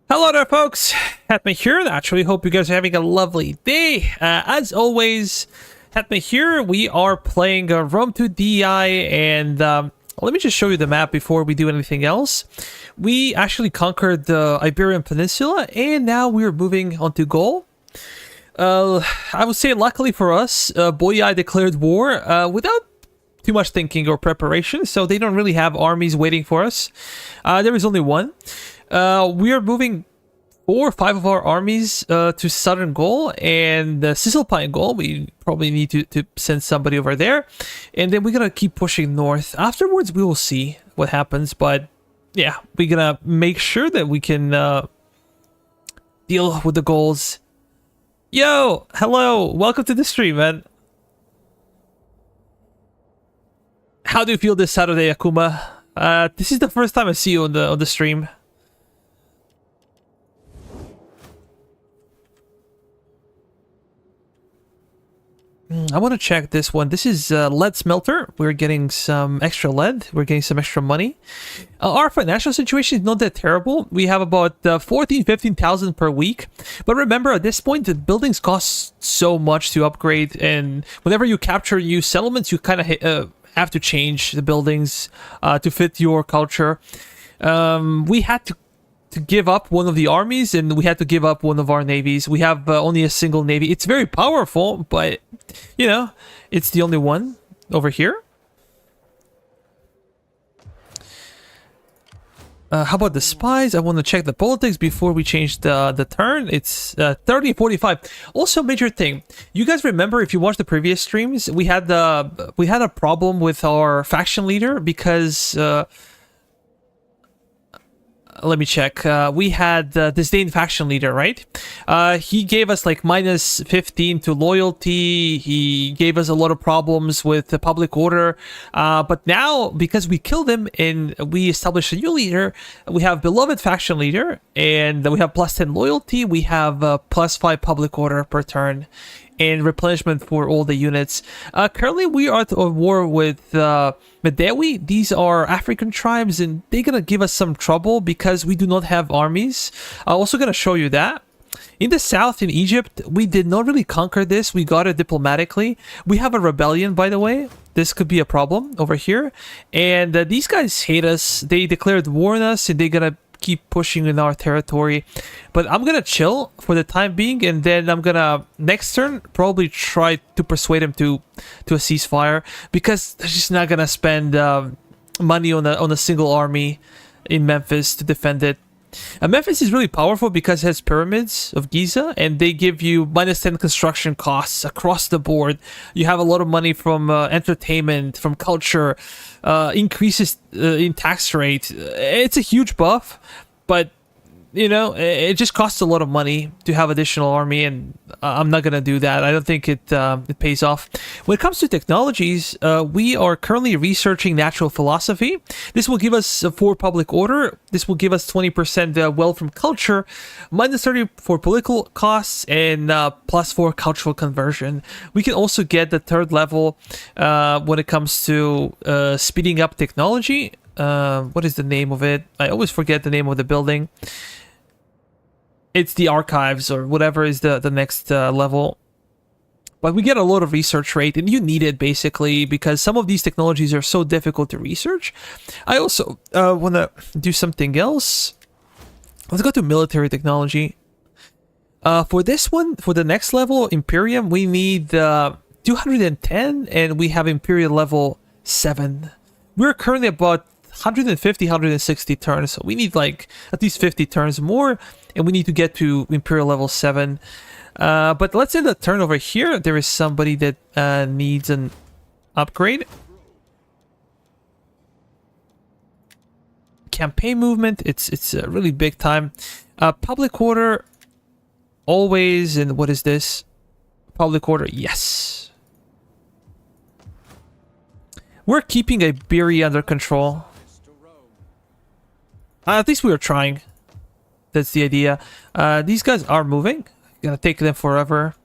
Hello there, folks. Hetman here. Naturally, hope you guys are having a lovely day. As always, Hetman here. We are playing Rome to DEI, and let me just show you the map before we do anything else. We actually conquered the Iberian Peninsula, and now we're moving on to Gaul. I would say, luckily for us, Boii declared war without too much thinking or preparation, so they don't really have armies waiting for us. There is only one. We are moving 4 or 5 of our armies to southern Gaul and Cisalpine Gaul. We probably need to send somebody over there, and then we're gonna keep pushing north. Afterwards, we will see what happens, but yeah, we're gonna make sure that we can deal with the Gauls. Yo, hello, welcome to the stream, man. How do you feel this Saturday, Akuma? This is the first time I see you on the stream. I want to check this one. This is lead smelter. We're getting some extra lead. We're getting some extra money. Our financial situation is not that terrible. We have about 15,000 per week. But remember, at this point, the buildings cost so much to upgrade. And whenever you capture new settlements, you kind of have to change the buildings to fit your culture. We had to give up one of the armies, and we had to give up one of our navies. We have only a single navy. It's very powerful, but you know, it's the only one over here. How about the spies? I want to check the politics before we change the turn. It's 30-45. Also, major thing. You guys remember, if you watched the previous streams, we had a problem with our faction leader because let me check. We had the disdain faction leader, right? He gave us like minus 15 to loyalty. He gave us a lot of problems with the public order. But now, because we killed him and we established a new leader, we have beloved faction leader, and we have plus 10 loyalty. We have plus 5 public order per turn, and replenishment for all the units. Currently, we are at war with Medewi. These are African tribes, and they're gonna give us some trouble because we do not have armies. I'm also gonna show you that. In the south, in Egypt, we did not really conquer this. We got it diplomatically. We have a rebellion, by the way. This could be a problem over here. And these guys hate us. They declared war on us, and they're gonna keep pushing in our territory. But I'm gonna chill for the time being, and then I'm gonna next turn probably try to persuade him to a ceasefire, because they're just not gonna spend money on a single army in Memphis to defend it. Memphis is really powerful because it has pyramids of Giza, and they give you minus 10 construction costs across the board. You have a lot of money from entertainment, from culture, increases in tax rate. It's a huge buff, but you know, it just costs a lot of money to have additional army, and I'm not gonna do that. I don't think it pays off. When it comes to technologies, we are currently researching natural philosophy. This will give us 4 public order. This will give us 20% wealth from culture, minus 30 for political costs, and plus 4 cultural conversion. We can also get the 3rd level when it comes to speeding up technology. What is the name of it? I always forget the name of the building. It's the archives or whatever is the next level. But we get a lot of research rate, and you need it basically because some of these technologies are so difficult to research. I also want to do something else. Let's go to military technology. For this one, for the next level, Imperium, we need 210, and we have Imperial level 7. We're currently about 150, 160 turns, so we need like at least 50 turns more, and we need to get to Imperial level 7. But let's say the turn over here, there is somebody that needs an upgrade. Campaign movement, it's really big time. Public order, always, and what is this? Public order, yes. We're keeping Iberia under control. At least we were trying. That's the idea. These guys are moving. Gonna take them forever.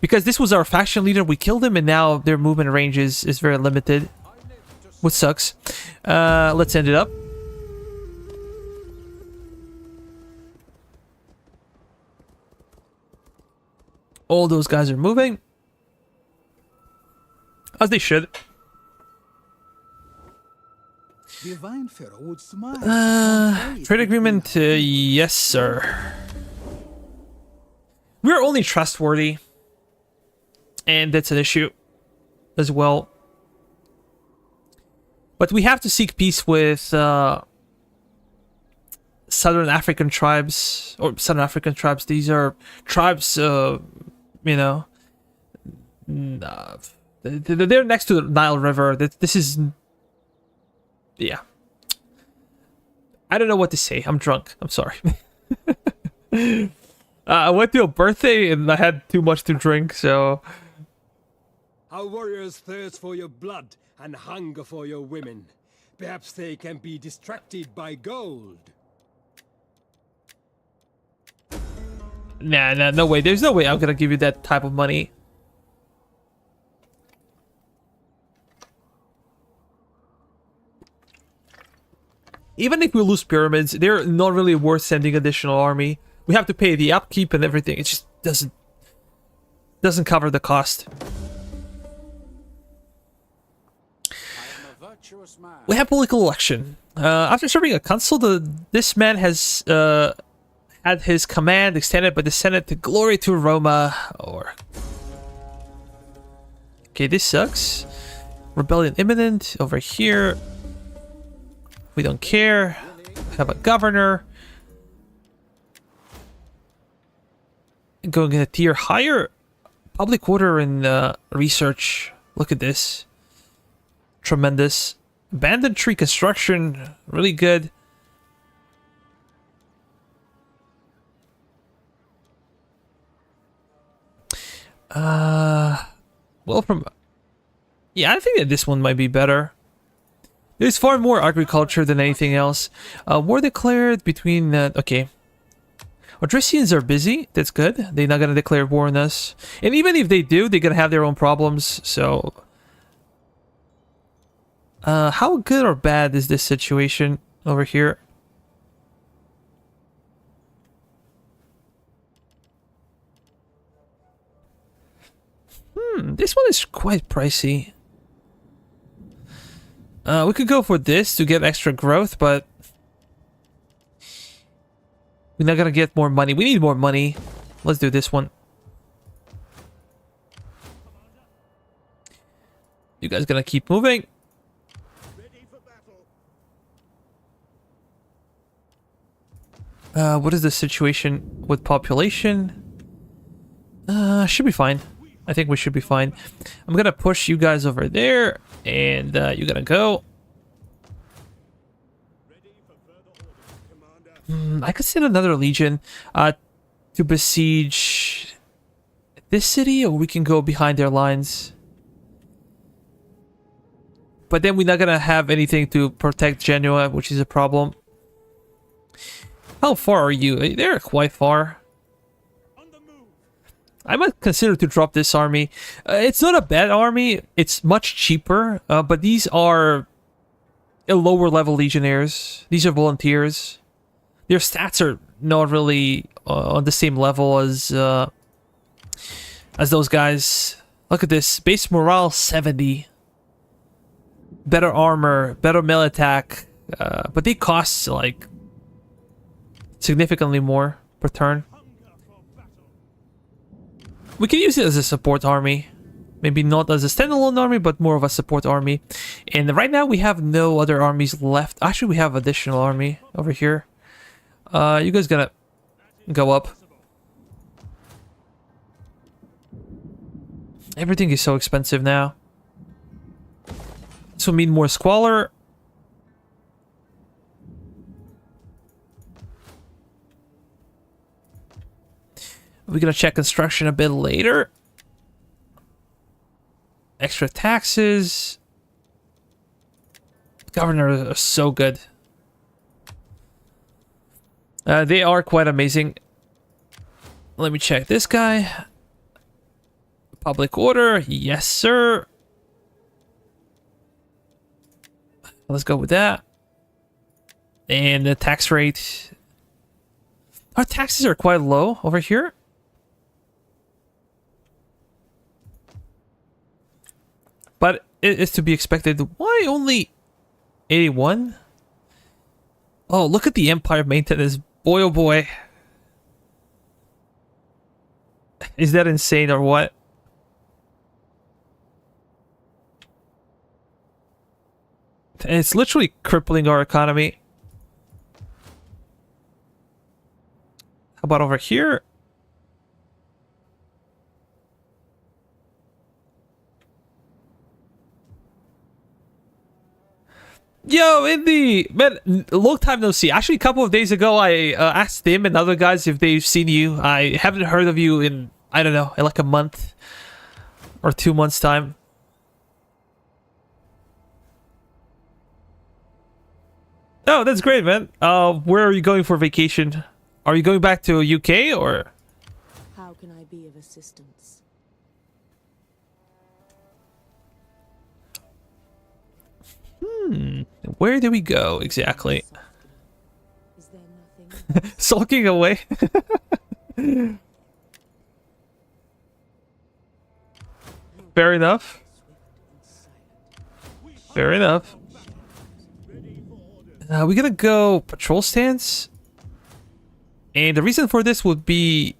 Because this was our faction leader. We killed him, and now their movement range is very limited. Which sucks. Let's end it up. All those guys are moving. As they should. Trade agreement, yes, sir. We're only trustworthy. And that's an issue as well. But we have to seek peace with Southern African tribes. Or Southern African tribes. These are tribes, you know. They're next to the Nile River. This is... Yeah. I don't know what to say. I'm drunk. I'm sorry. I went to a birthday and I had too much to drink, so... Our warriors thirst for your blood and hunger for your women. Perhaps they can be distracted by gold. Nah, no way. There's no way I'm gonna give you that type of money. Even if we lose pyramids, they're not really worth sending additional army. We have to pay the upkeep and everything. It just doesn't cover the cost. We have political election. After serving a consul, this man has had his command extended by the Senate to glory to Roma. Or okay, this sucks. Rebellion imminent over here. We don't care. We have a governor. Going a tier higher. Public order and research. Look at this. Tremendous. Abandoned tree construction. Really good. Well, from... Yeah, I think that this one might be better. There's far more agriculture than anything else. War declared between... okay. Odrysians are busy. That's good. They're not going to declare war on us. And even if they do, they're going to have their own problems. So... how good or bad is this situation over here? This one is quite pricey. We could go for this to get extra growth, but we're not gonna get more money. We need more money. Let's do this one. You guys gonna keep moving? What is the situation with population? Should be fine. I think we should be fine. I'm gonna push you guys over there, and you're gonna go. I could send another legion to besiege this city, or we can go behind their lines. But then we're not gonna have anything to protect Genoa, which is a problem. How far are you? They're quite far. I might consider to drop this army. It's not a bad army. It's much cheaper, but these are lower level legionnaires. These are volunteers. Their stats are not really on the same level as those guys. Look at this. Base morale 70. Better armor, better melee attack, but they cost like significantly more per turn. We can use it as a support army. Maybe not as a standalone army, but more of a support army. And right now we have no other armies left. Actually, we have additional army over here. You guys gonna go up. Everything is so expensive now. This will mean more squalor. We're gonna check construction a bit later. Extra taxes. Governors are so good. They are quite amazing. Let me check this guy. Public order. Yes, sir. Let's go with that. And the tax rate. Our taxes are quite low over here. but it is to be expected. Why only 81? Oh, look at the Empire maintenance. Boy, oh boy. Is that insane or what? It's literally crippling our economy. How about over here? Yo, Indy! Man, long time no see. Actually, a couple of days ago, I asked them and other guys if they've seen you. I haven't heard of you in, I don't know, in like a month or 2 months' time. Oh, that's great, man. Where are you going for vacation? Are you going back to UK or? How can I be of assistance? Where do we go exactly? Is there nothing? Sulking away. Fair enough. Fair enough. We're gonna go patrol stance. And the reason for this would be...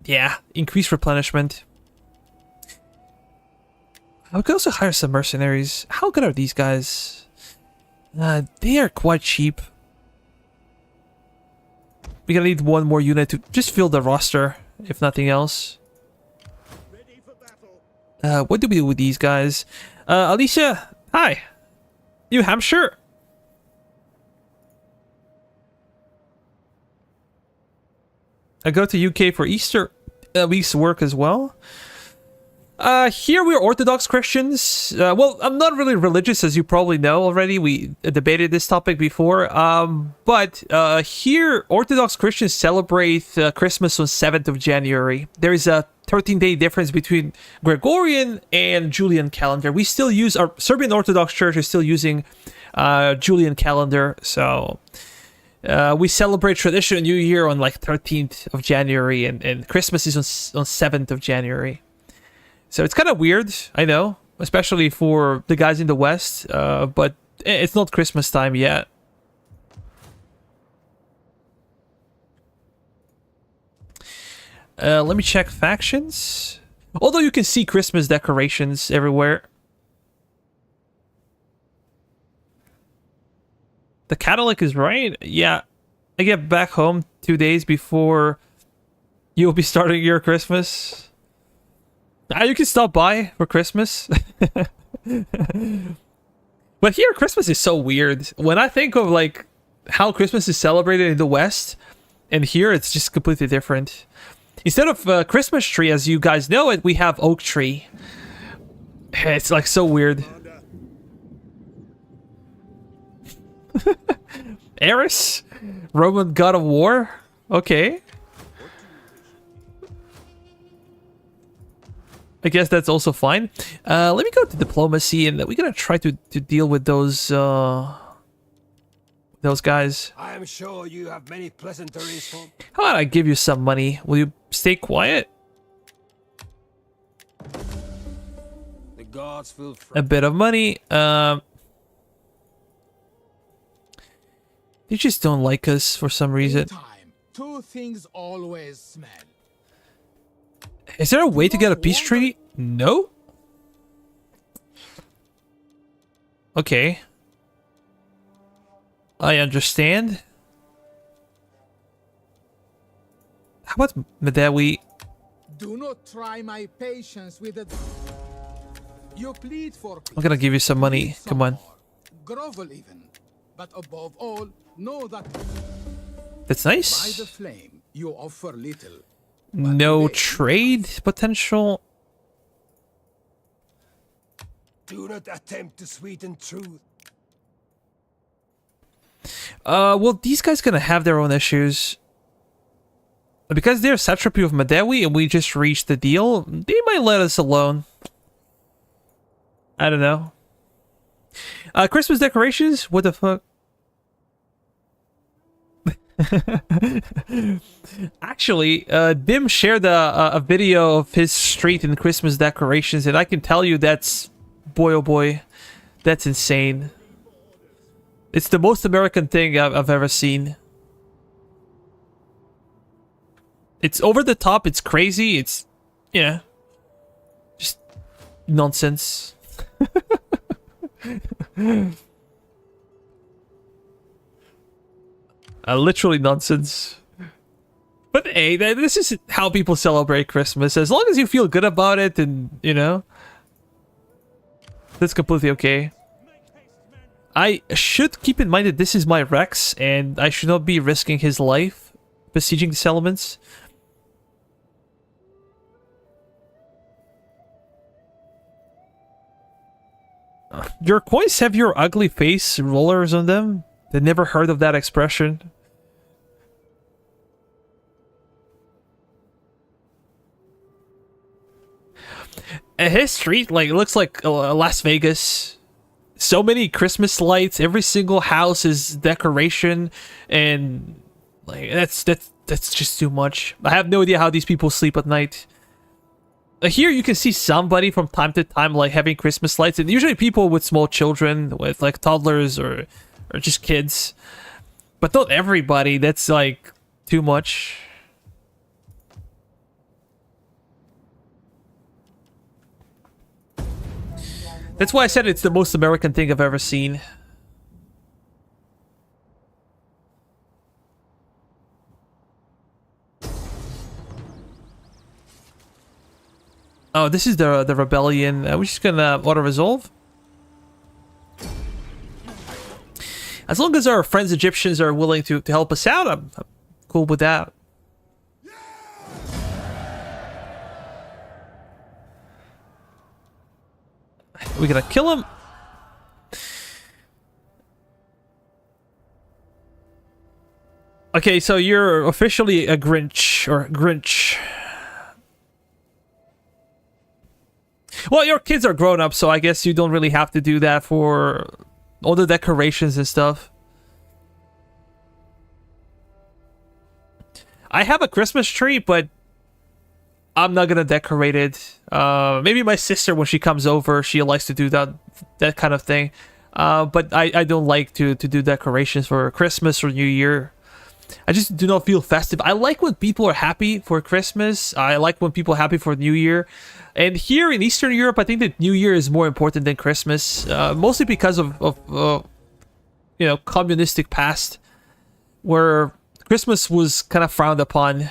yeah, increased replenishment. I could also hire some mercenaries. How good are these guys? They are quite cheap. We're gonna need one more unit to just fill the roster, if nothing else. What do we do with these guys? Alicia, hi. New Hampshire. I go to UK for Easter week's work as well. Here we're Orthodox Christians. Well, I'm not really religious, as you probably know already. We debated this topic before. But here, Orthodox Christians celebrate Christmas on 7th of January. There is a 13-day difference between Gregorian and Julian calendar. We still use, our Serbian Orthodox Church is still using Julian calendar. So we celebrate traditional New Year on like 13th of January, and Christmas is on 7th of January. So it's kind of weird, I know, especially for the guys in the West, but it's not Christmas time yet. Let me check factions. Although you can see Christmas decorations everywhere. The Catholic is right. Yeah, I get back home 2 days before you'll be starting your Christmas. You can stop by for Christmas. But here, Christmas is so weird. When I think of like how Christmas is celebrated in the West, and here it's just completely different. Instead of Christmas tree, as you guys know it, we have oak tree. It's like so weird. Eris? Roman god of war? Okay. I guess that's also fine. Let me go to diplomacy, and we're gonna try to deal with those guys. I am sure you have many pleasantries for... How about I give you some money? Will you stay quiet? The gods feel A bit of money. They just don't like us for some reason. Time, two things always smell. Is there a way to get a peace treaty? No? Okay. I understand. How about Medewi? Do not try my patience with it. You plead for peace. I'm gonna give you some money. Plead some Come on. more. Grovel even. But above all, know that That's by nice. the flame you offer little. No trade potential. Do not attempt to sweeten truth. Well, these guys gonna have their own issues. Because they're satrapy of Medewi and we just reached the deal, they might let us alone. I don't know. Christmas decorations? What the fuck? Actually, Dim shared a video of his street in Christmas decorations, and I can tell you that's, boy oh boy, that's insane. It's the most American thing I've ever seen. It's over the top, it's crazy, it's, yeah, just nonsense. Literally nonsense. But hey, this is how people celebrate Christmas. As long as you feel good about it, and you know, that's completely okay. I should keep in mind that this is my Rex, and I should not be risking his life besieging the settlements. Your coins have your ugly face rollers on them? They never heard of that expression. His street, like, looks like Las Vegas. So many Christmas lights. Every single house is decoration, and like that's just too much. I have no idea how these people sleep at night. Here you can see somebody from time to time like having Christmas lights, and usually people with small children, with like toddlers or just kids, but not everybody. That's like too much. That's why I said it's the most American thing I've ever seen. Oh, this is the rebellion. We're just gonna auto-resolve. As long as our friends Egyptians are willing to help us out, I'm cool with that. We're gonna kill him. Okay, so you're officially a Grinch, or Grinch. Well, your kids are grown up, so I guess you don't really have to do that for all the decorations and stuff. I have a Christmas tree, but I'm not gonna decorate it. Maybe my sister, when she comes over, she likes to do that kind of thing. But I don't like to do decorations for Christmas or New Year. I just do not feel festive. I like when people are happy for Christmas. I like when people are happy for New Year. And here in Eastern Europe, I think that New Year is more important than Christmas. Mostly because of you know, communistic past, where Christmas was kind of frowned upon.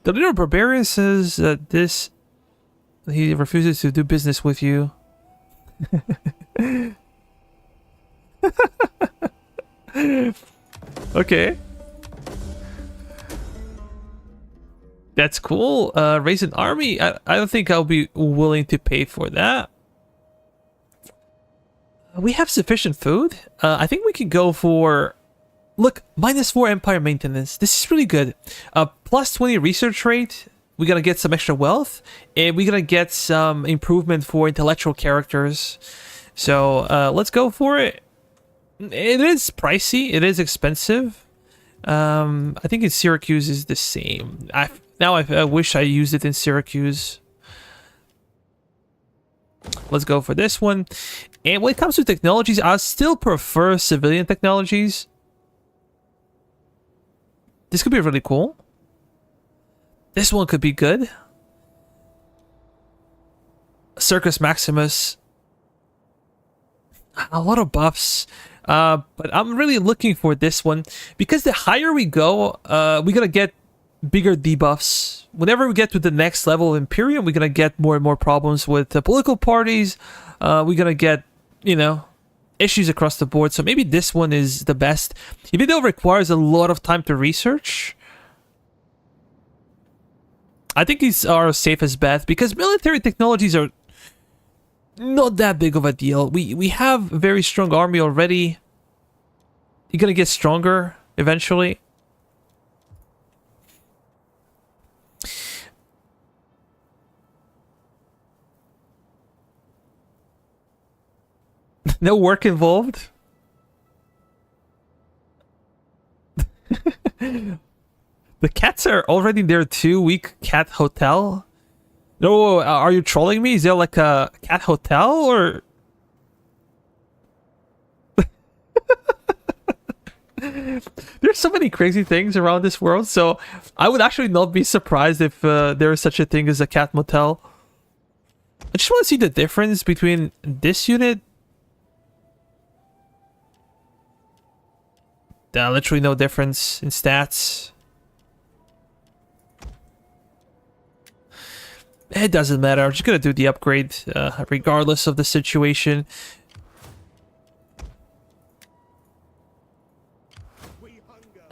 The little barbarian says that he refuses to do business with you. Okay. That's cool. Raise an army. I don't think I'll be willing to pay for that. We have sufficient food. I think we can go for... Look, -4 empire maintenance. This is really good. Plus 20 research rate. We're gonna get some extra wealth, and we're gonna get some improvement for intellectual characters. So let's go for it. It is pricey. It is expensive. I think in Syracuse is the same. I wish I used it in Syracuse. Let's go for this one. And when it comes to technologies, I still prefer civilian technologies. This could be really cool. This one could be good. Circus Maximus. A lot of buffs. But I'm really looking for this one, because the higher we go, we're gonna get bigger debuffs. Whenever we get to the next level of Imperium, we're gonna get more and more problems with the political parties. We're gonna get, you know, issues across the board. So maybe this one is the best, even though it requires a lot of time to research. I think these are our safest bet, because military technologies are not that big of a deal. We have a very strong army already. You're gonna get stronger eventually. No work involved. The cats are already there too. Weak cat hotel. No, are you trolling me? Is there like a cat hotel or? There's so many crazy things around this world, so I would actually not be surprised if there is such a thing as a cat motel. I just want to see the difference between this unit. Literally no difference in stats. It doesn't matter. I'm just gonna do the upgrade regardless of the situation.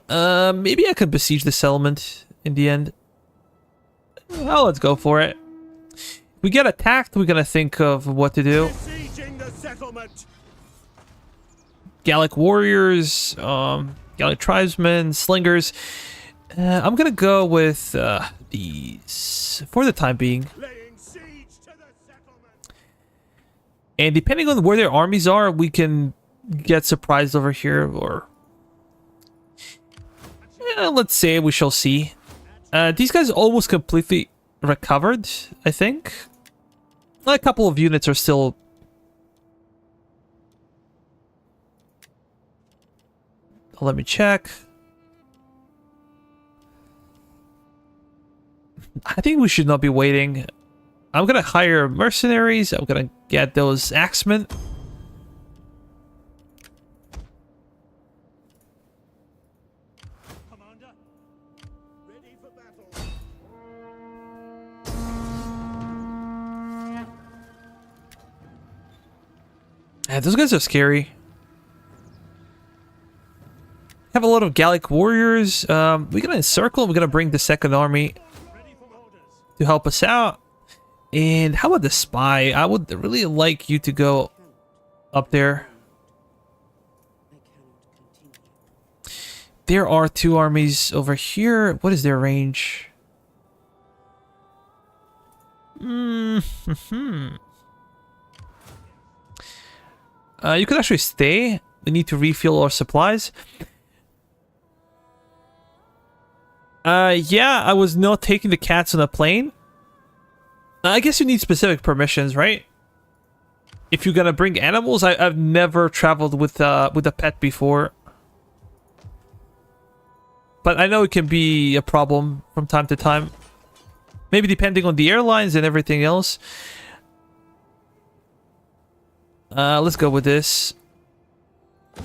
Maybe I could besiege the settlement in the end. Well, let's go for it. If we get attacked, we're gonna think of what to do. Besieging the settlement. Gallic warriors, Gallic tribesmen, slingers. I'm gonna go with these for the time being. Laying siege to the settlement. And depending on where their armies are, we can get surprised over here, or let's say we shall see. These guys almost completely recovered, I think. A couple of units are still. Let me check. I think we should not be waiting. I'm gonna hire mercenaries. I'm gonna get those axemen. Commander, ready for battle. Those guys are scary. Have a lot of Gallic warriors. We're gonna encircle. We're gonna bring the second army to help us out. And how about the spy? I would really like you to go up there. There are two armies over here. What is their range? You could actually stay. We need to refuel our supplies. Yeah, I was not taking the cats on a plane. I guess you need specific permissions, right? If you're gonna bring animals, I've never traveled with a pet before. But I know it can be a problem from time to time. Maybe depending on the airlines and everything else. Let's go with this.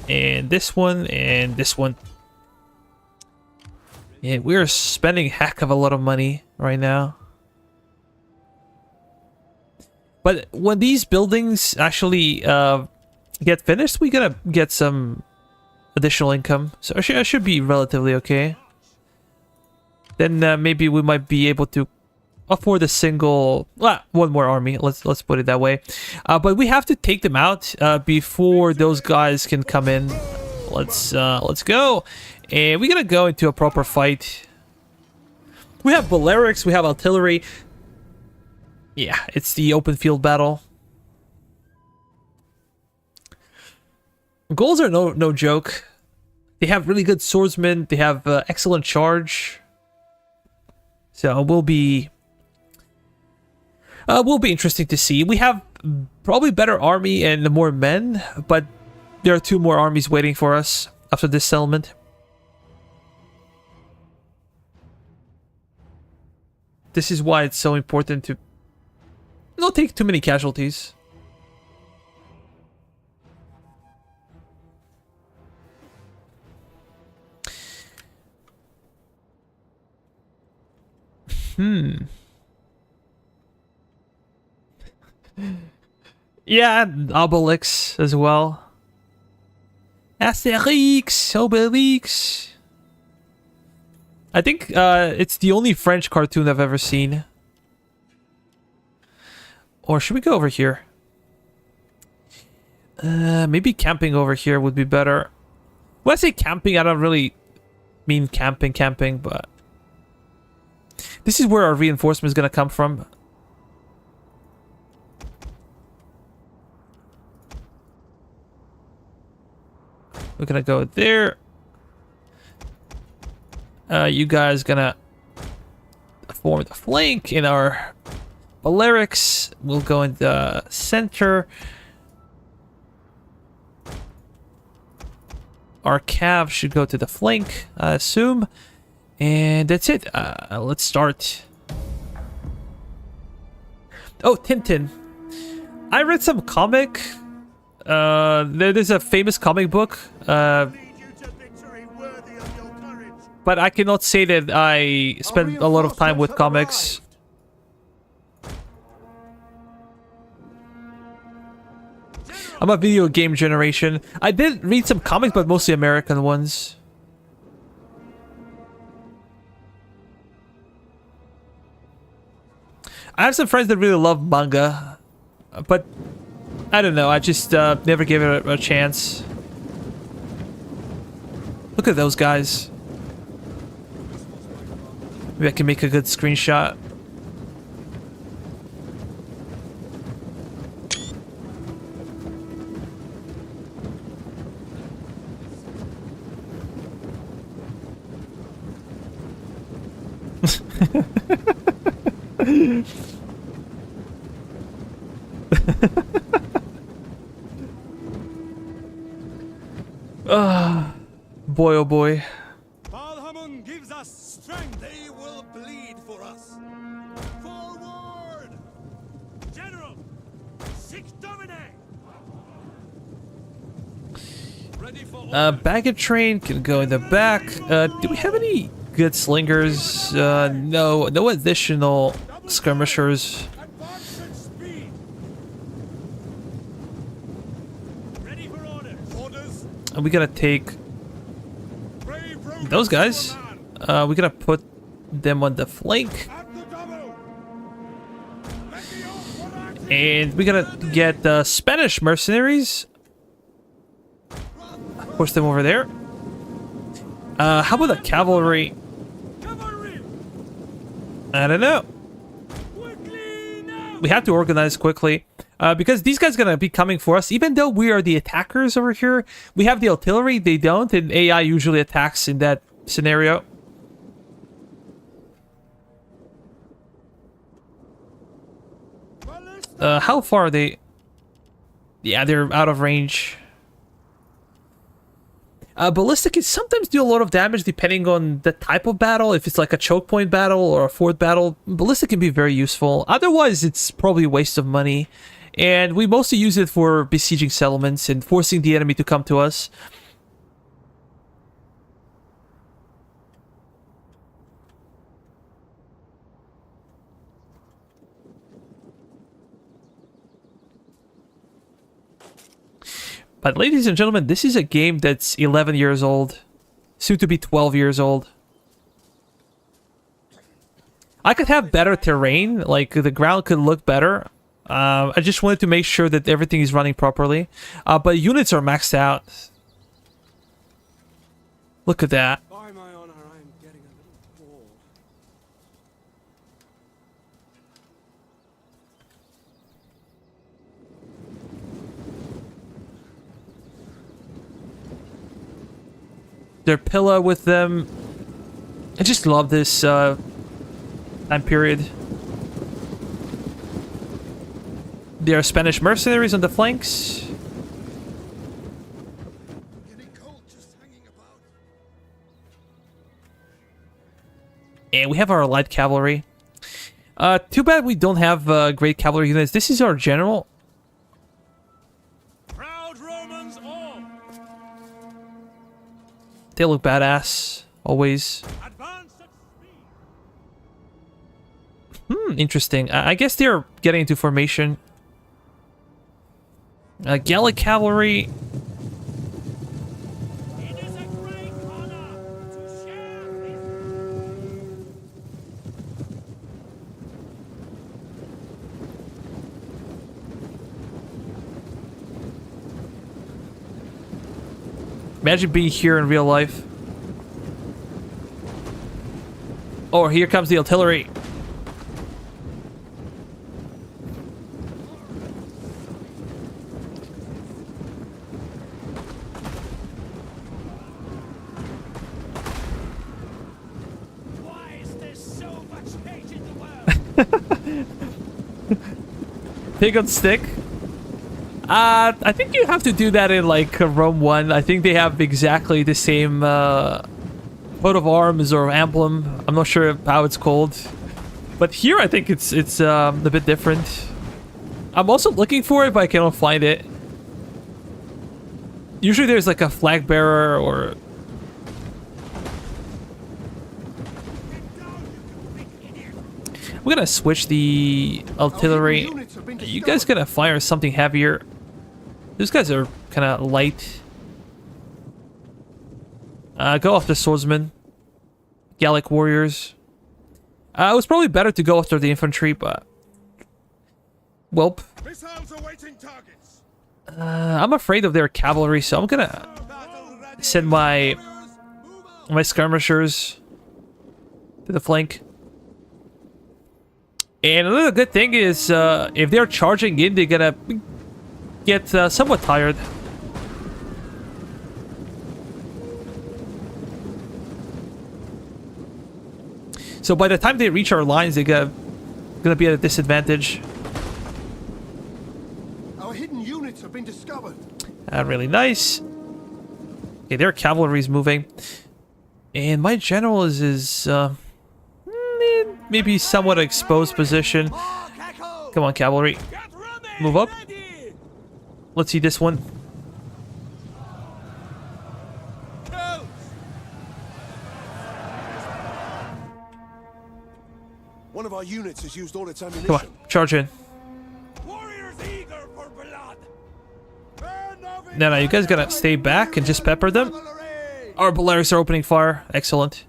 And this one, and this one. Yeah, we're spending a heck of a lot of money right now. But when these buildings actually get finished, we're gonna get some additional income. So I should be relatively okay. Then maybe we might be able to afford a single, one more army. Let's put it that way. But we have to take them out before those guys can come in. Let's go. And we're gonna go into a proper fight. We have Balearics, we have artillery. Yeah, it's the open field battle. Gauls are no joke. They have really good swordsmen. They have excellent charge. So it will be interesting to see. We have probably better army and more men, but there are two more armies waiting for us after this settlement. This is why it's so important to not take too many casualties. Yeah, Obelix as well. Asterix, Obelix. I think it's the only French cartoon I've ever seen. Or should we go over here? Maybe camping over here would be better. When I say camping, I don't really mean camping, but this is where our reinforcement is going to come from. We're going to go there. You guys gonna form the flank in our Balearics. We'll go in the center. Our cav should go to the flank, I assume. And that's it. Let's start. Oh, Tintin. I read some comic. There's a famous comic book. But I cannot say that I spent a lot of time with comics. I'm a video game generation. I did read some comics, but mostly American ones. I have some friends that really love manga, but I don't know. I just never gave it a chance. Look at those guys. Maybe I can make a good screenshot. Boy, oh boy. Balhamun gives us strength. They will bleed for us. Forward! General! Sic Domine! Ready for Baggage train can go in the back. Do we have any good slingers? No additional skirmishers. advance at speed. Ready for orders. Orders. And we gotta take Brave Romans those guys. to a man. We gotta put them on the flank. At the double. Let me off for action. And we gotta get the Spanish mercenaries. Push them over there. How about the cavalry? Cavalry. I don't know. Quickly now. We have to organize quickly. Because these guys are gonna be coming for us. Even though we are the attackers over here, we have the artillery, they don't, and AI usually attacks in that scenario. How far are they? Yeah, they're out of range. Ballistic can sometimes do a lot of damage depending on the type of battle. If it's like a choke point battle or a fort battle, ballistic can be very useful. Otherwise, it's probably a waste of money. And we mostly use it for besieging settlements and forcing the enemy to come to us. But ladies and gentlemen, this is a game that's 11 years old. Soon to be 12 years old. I could have better terrain, like the ground could look better. I just wanted to make sure that everything is running properly. But units are maxed out. Look at that. By my honor, I'm getting a little bored. Their pillar with them. I just love this time period. There are Spanish mercenaries on the flanks. Getting cold just hanging about. And we have our light cavalry. Too bad we don't have great cavalry units. This is our general. Proud Romans all. They look badass, always. Advance at speed. Interesting. I guess they're getting into formation. Gallic cavalry. It is a great honor to share this. Imagine being here in real life. Oh, here comes the artillery. Pig on stick. I think you have to do that in like Rome 1. I think they have exactly the same coat of arms or emblem. I'm not sure how it's called, but here I think it's a bit different. I'm also looking for it, but I cannot find it. Usually there's like a flag bearer or... We're gonna switch the artillery. You guys gotta fire something heavier. These guys are kind of light. Go after swordsmen. Gallic warriors. It was probably better to go after the infantry, but... Welp. I'm afraid of their cavalry, so I'm gonna send my skirmishers to the flank. And another good thing is, if they're charging in, they're gonna get somewhat tired. So by the time they reach our lines, they're gonna be at a disadvantage. Our hidden units have been discovered. Really nice. Okay, their cavalry's moving. And my general is maybe somewhat exposed position. Come on, cavalry. Move up. Let's see this one. One of our units has used all its ammunition. Come on, charge in. No, you guys gotta stay back and just pepper them. Our Polaris are opening fire. Excellent.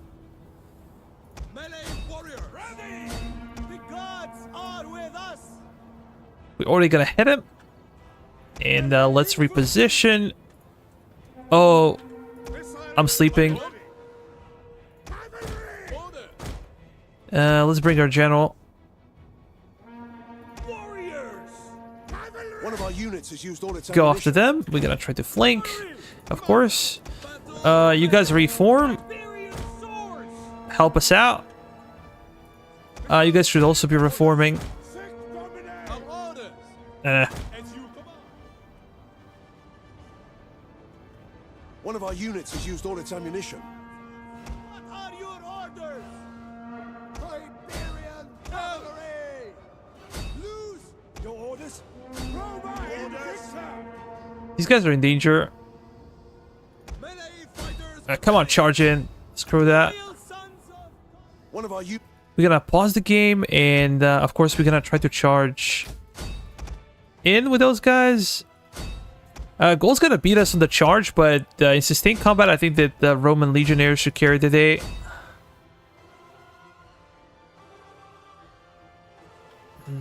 We already got to hit him. And let's reposition. Oh, I'm sleeping. Let's bring our general. One of our units has used all its Go after them. We're gonna try to flank, of course. You guys reform. Help us out. You guys should also be reforming. One of our units has used all its ammunition. What are your orders? Iberian cavalry! Lose your orders. These guys are in danger. Come on, charge in. Screw that. One of our We're gonna pause the game, and of course we're gonna try to charge in with those guys. Gaul's gonna beat us on the charge, but in sustained combat, I think that the Roman legionnaires should carry the day.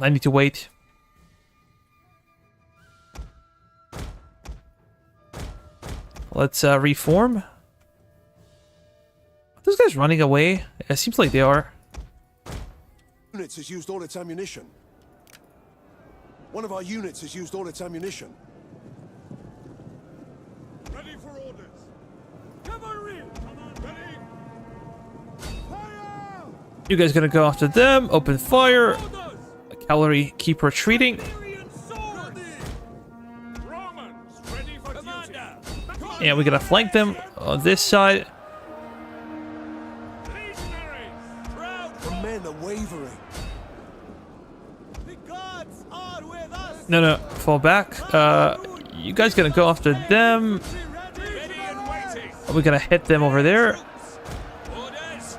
I need to wait. Let's reform. Are those guys running away? It seems like they are. units has used all its ammunition. One of our units has used all its ammunition. Ready for orders. Cavalry! Come on, ready! Fire! You guys gonna go after them? Open fire. Cavalry keep retreating. And we're gonna flank them on this side. The men are wavering. The gods are with us. No, fall back. You guys gonna go after them. We're gonna hit them over there. Orders.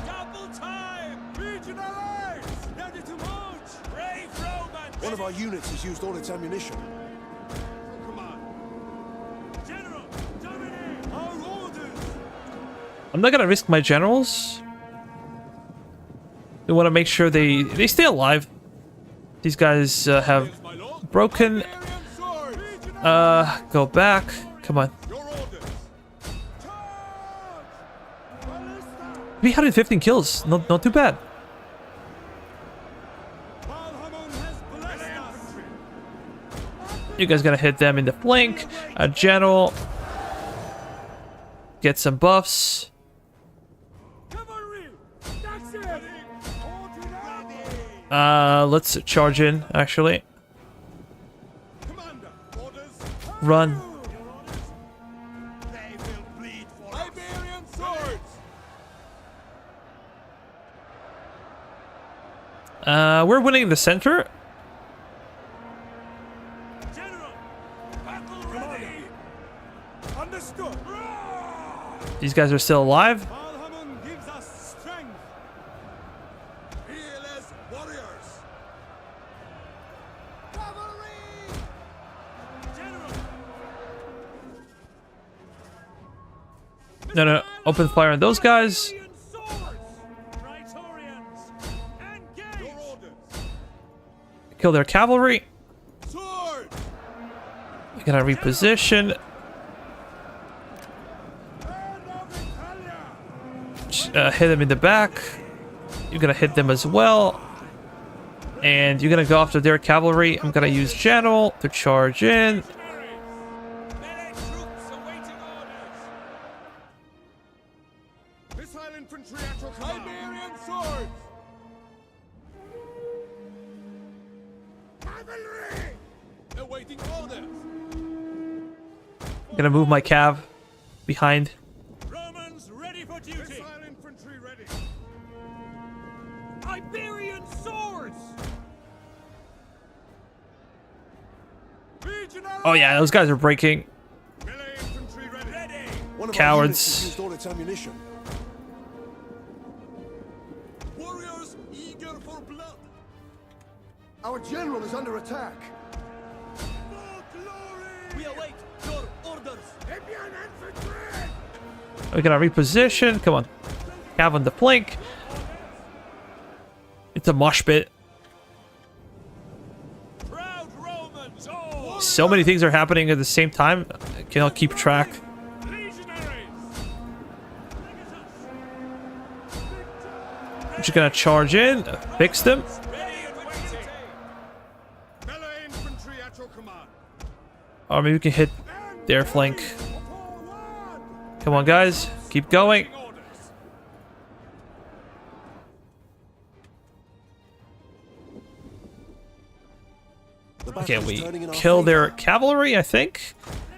Double time. Legionaries, ready to march. Brave Romans. One of our units has used all its ammunition. Come on. General, dominate. Our orders. I'm not gonna risk my generals. We want to make sure they stay alive. These guys have broken. Go back. Come on. 315 kills. Not too bad. You guys gotta hit them in the flank. A general. Get some buffs. Let's charge in, actually. Commander, orders. Run. They will bleed for Iberian swords. We're winning the center. General, battle ready. Understood. These guys are still alive. Alhamun gives us strength. Fearless warriors. Cavalry. General. No. Open fire on those guys. Iberian swords. Praetorians. Engage. Your orders. Kill their cavalry. Sword. We gotta reposition. Hit them in the back. You're gonna hit them as well. And you're gonna go after their cavalry. I'm gonna use General to charge in. Melee troops awaiting orders. Missile infantry at your command. Iberian swords. Cavalry. Awaiting orders. I'm gonna move my cav behind. Romans ready for duty. Missile infantry ready. Iberian swords. Legionary. Oh yeah, those guys are breaking. Melee infantry ready. One of Cowards. our units has used all its ammunition. Warriors eager for blood. Our general is under attack. For glory. We await your orders. Libyan infantry. We're gonna reposition. Come on. Cav on the flank. It's a mosh pit. Proud Romans. Oh. So many things are happening at the same time. I cannot keep track. Legionaries. I'm just gonna charge in, fix them. Ready and waiting. Melee infantry at your command. Or maybe we can hit their flank. Come on, guys. Keep going. Orders. The battle Okay, is we turning in our kill favor. their cavalry, I think.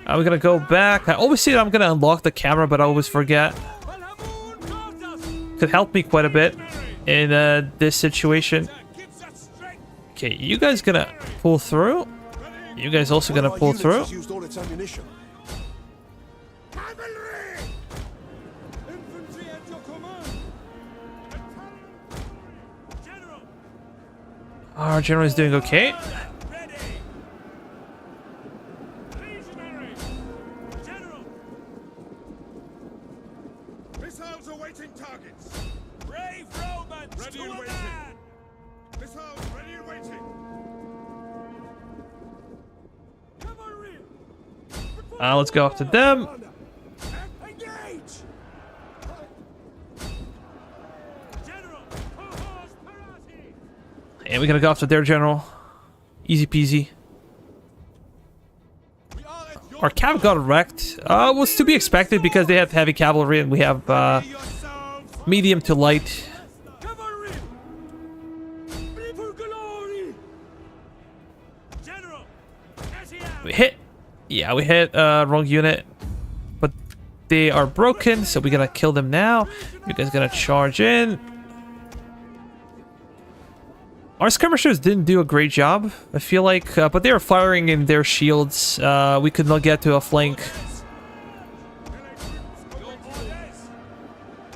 We're gonna go back. I always say that I'm gonna unlock the camera, but I always forget. Alhamun guards us. Could help me quite a bit in this situation. Gives us strength. Okay, you guys gonna pull through? You guys also One gonna of our pull units through? has used all its ammunition. Cavalry. Infantry at your command. General. Our general is doing okay. Ready. Legionary. General. Missiles awaiting targets. Brave Romans. Ready and waiting. Missiles ready and waiting. Cavalry. Let's go after them. Engage. General. Cohors parati. And we're gonna go after their general. Easy peasy. We are at your Our cav got wrecked. Was to be expected because they have heavy cavalry and we have yourselves. medium to light. Cavalry. Be for glory. General. As he am. We hit. Yeah, we hit wrong unit. But they are broken, so we're gonna kill them now. You guys gonna charge in. Our skirmishers didn't do a great job, I feel like, but they were firing in their shields. We could not get to a flank.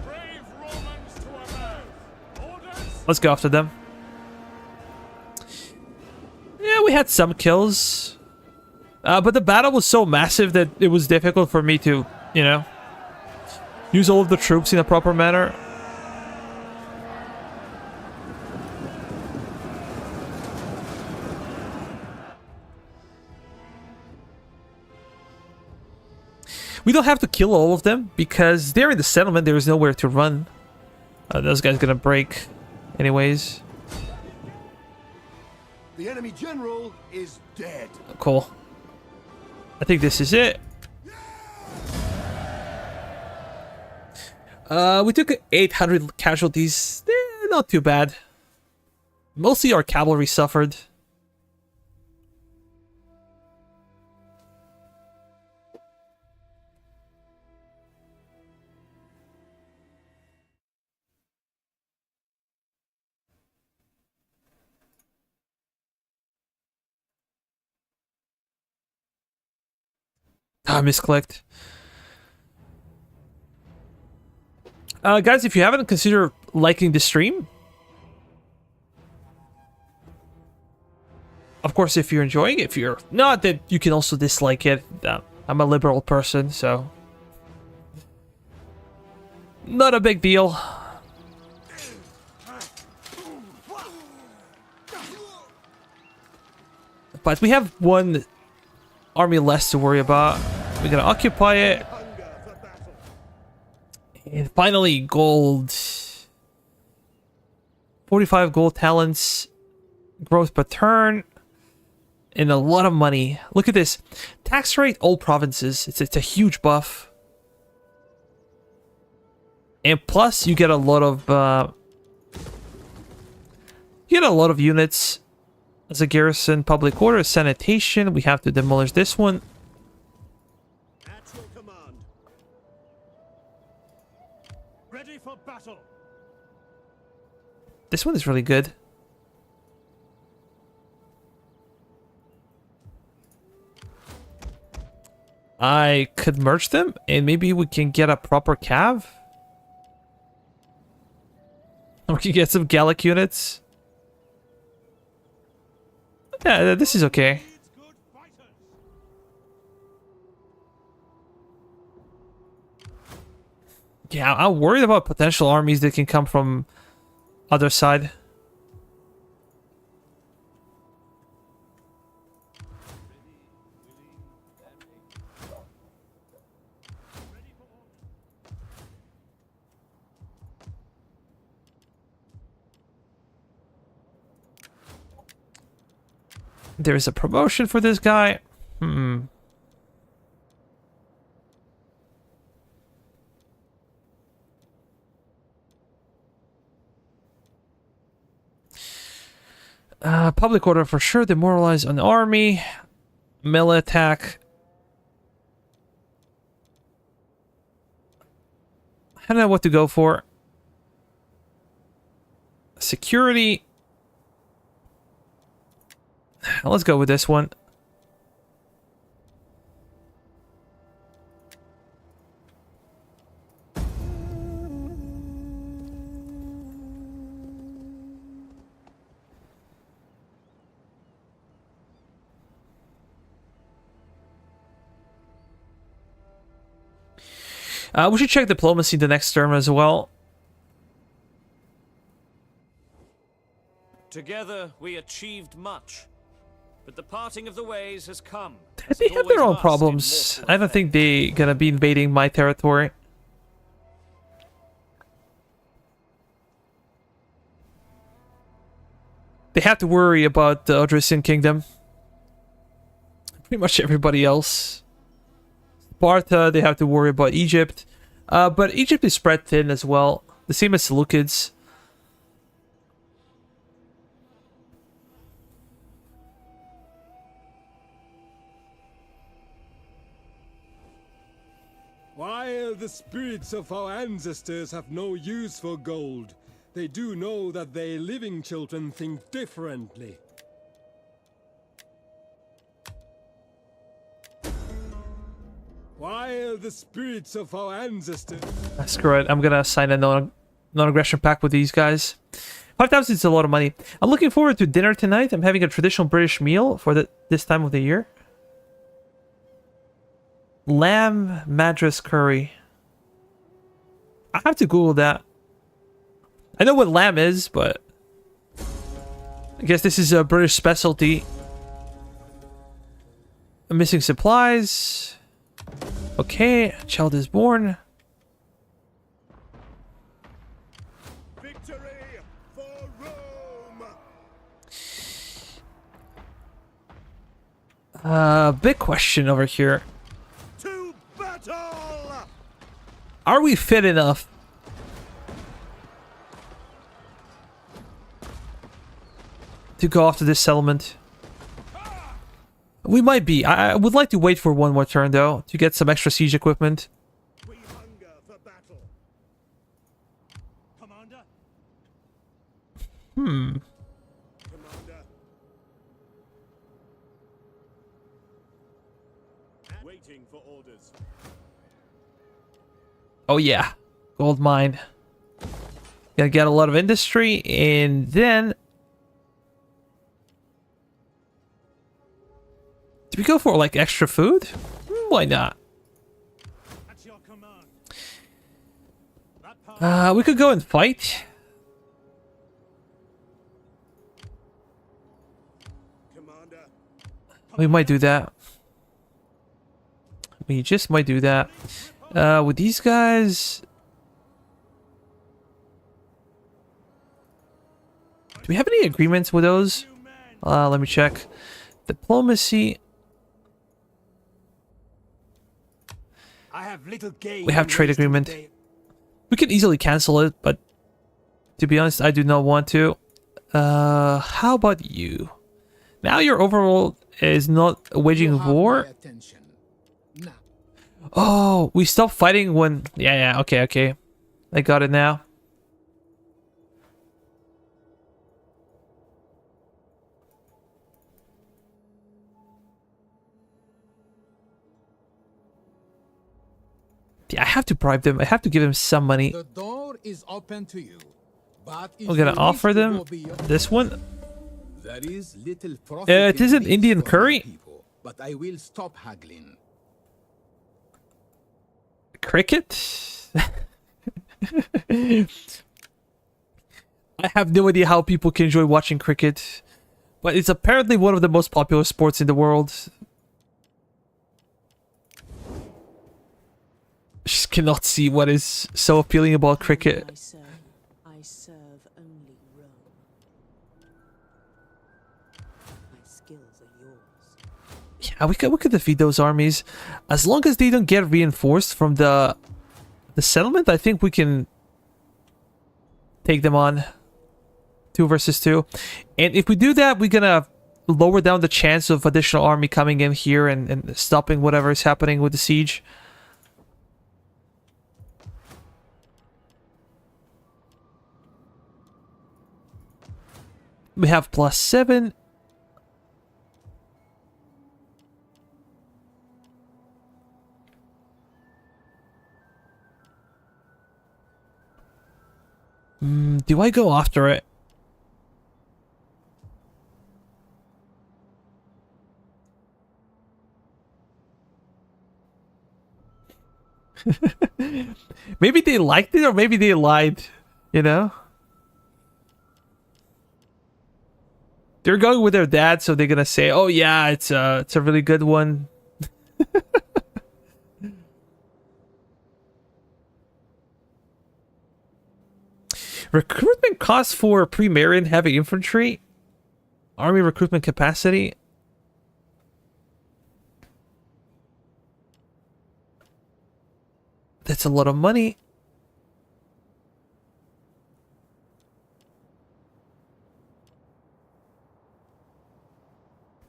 Brave Romans to obey. Orders. Let's go after them. Yeah, we had some kills. But the battle was so massive that it was difficult for me to, you know, use all of the troops in a proper manner. We don't have to kill all of them because they're in the settlement. There is nowhere to run. Those guys gonna break anyways. The enemy general is dead. Cool. I think this is it. We took 800 casualties. Not too bad. Mostly our cavalry suffered. Ah, misclicked. Guys, if you haven't considered liking the stream, of course, if you're enjoying it, if you're not, then you can also dislike it. I'm a liberal person, so not a big deal. But we have one army less to worry about. We're gonna occupy it. And finally, gold. 45 gold talents. Growth per turn. And a lot of money. Look at this. Tax rate, all provinces. It's a huge buff. And plus, you get a lot of units as a garrison. Public order, sanitation. We have to demolish this one. At your command. Ready for battle. This one is really good. I could merge them, and maybe we can get a proper cav. We can get some Gallic units. Yeah, this is okay. It's good fighters. Yeah, I'm worried about potential armies that can come from other side. There is a promotion for this guy. Public order for sure. Demoralize an army. Melee attack. I don't know what to go for. Security. Let's go with this one. We should check diplomacy the next term as well. Together we achieved much, but the parting of the ways has come. They have their own problems. I don't think they're gonna be invading my territory. They have to worry about the Odrysian kingdom. Pretty much everybody else. Sparta, they have to worry about Egypt. But Egypt is spread thin as well. The same as Seleucids. While the spirits of our ancestors have no use for gold, they do know that their living children think differently. While the spirits of our ancestors... Screw it, I'm gonna sign a non-aggression pact with these guys. 5,000 is a lot of money. I'm looking forward to dinner tonight. I'm having a traditional British meal for this time of the year. Lamb Madras curry. I have to Google that. I know what lamb is, but I guess this is a British specialty. I'm missing supplies. Okay, child is born. Victory for Rome. Big question over here. To battle. Are we fit enough? to go after this settlement. We might be. I would like to wait for one more turn, though, to get some extra siege equipment. We hunger for battle. Commander? Commander? Waiting for orders. Oh, yeah. Gold mine. Gonna get a lot of industry, and then... Do we go for, like, extra food? Why not? At your command. That part We could go and fight. Commander. We might do that. We just might do that. With these guys... Do we have any agreements with those? Let me check. Diplomacy. I have little gain. We have in trade wasting agreement. the day. We could easily cancel it, but to be honest, I do not want to. How about you? Now your overall is not You waging have my war. attention. Now, Oh, we stopped fighting when... Yeah, okay. I got it now. Yeah, I have to bribe them. I have to give them some money. the door is open to you. But if We're gonna you wish offer to them go beyond- this one. There is little profit It is in an this Indian for my curry. people, but I will stop haggling. Cricket? I have no idea how people can enjoy watching cricket, but it's apparently one of the most popular sports in the world. Just cannot see what is so appealing about cricket. I serve only Rome. My skills are yours. Yeah, we could defeat those armies. As long as they don't get reinforced from the settlement, I think we can take them on. 2 versus 2. And if we do that, we're gonna lower down the chance of additional army coming in here and stopping whatever is happening with the siege. We have +7. Do I go after it? Maybe they liked it or maybe they lied, you know? They're going with their dad, so they're gonna say, "Oh yeah, it's a really good one." Recruitment costs for pre-Marian heavy infantry. Army recruitment capacity. That's a lot of money.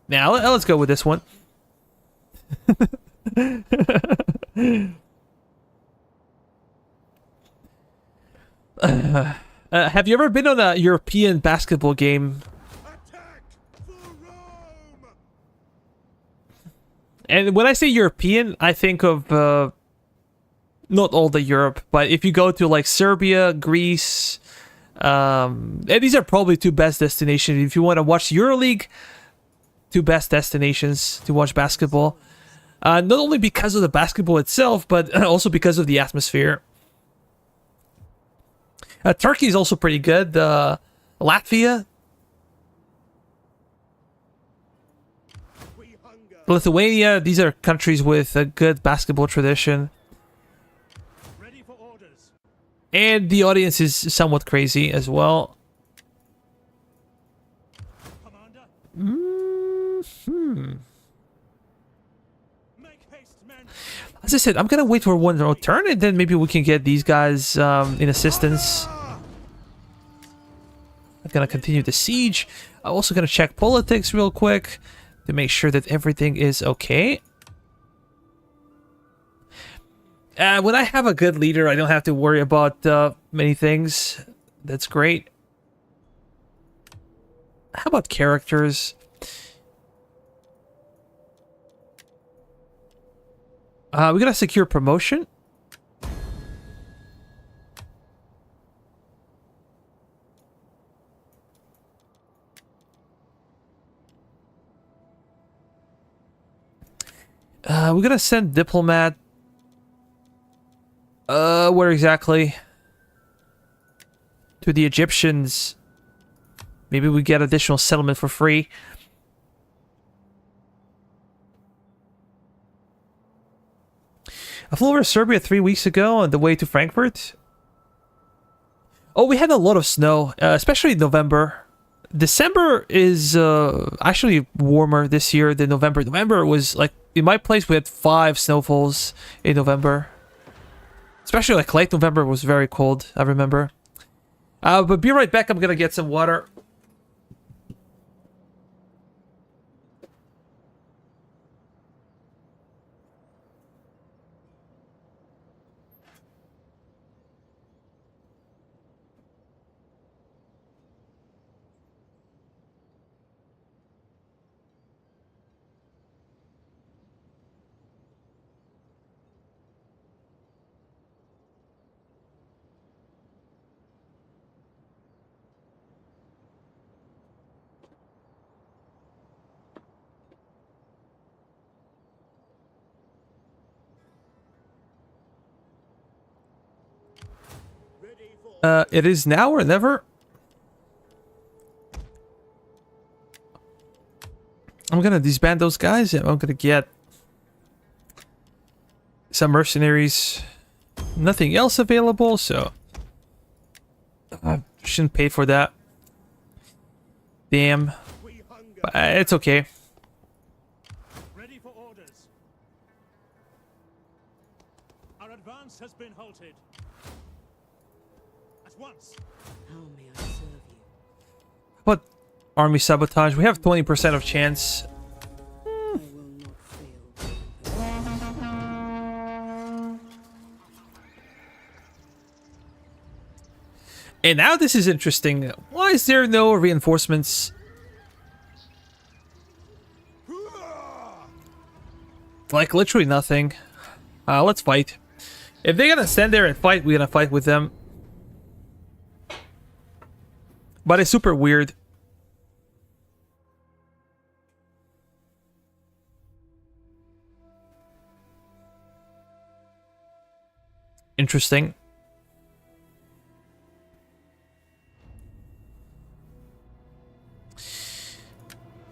Now let's go with this one. Have you ever been on a European basketball game? Attack for Rome! And when I say European, I think of not all the Europe, but if you go to like Serbia, Greece, and these are probably 2 best destinations if you want to watch EuroLeague. 2 best destinations to watch basketball. Not only because of the basketball itself, but also because of the atmosphere. Turkey is also pretty good. Latvia. We hunger. Lithuania. These are countries with a good basketball tradition. Ready for orders. And the audience is somewhat crazy as well. Commander, make haste, men. As I said, I'm gonna wait for one more turn, and then maybe we can get these guys in assistance. I'm gonna continue the siege. I'm also gonna check politics real quick to make sure that everything is okay. When I have a good leader, I don't have to worry about many things. That's great. How about characters? We gotta secure promotion. We're gonna send diplomat. Where exactly? To the Egyptians. Maybe we get additional settlement for free. I flew over Serbia 3 weeks ago on the way to Frankfurt. Oh, we had a lot of snow, especially in November. December is actually warmer this year than November. November was like, in my place, we had 5 snowfalls in November. Especially like late November was very cold, I remember. But be right back, I'm gonna get some water. It is now or never. I'm gonna disband those guys and I'm gonna get some mercenaries. Nothing else available, so I shouldn't pay for that. Damn. But it's okay. Ready for orders. Our advance has been halted. At once. How may I serve you? But army sabotage, we have 20% of chance. I will not fail. And now this is interesting. Why is there no reinforcements? Like literally nothing. Let's fight. If they're gonna stand there and fight, we're gonna fight with them. But it's super weird. Interesting.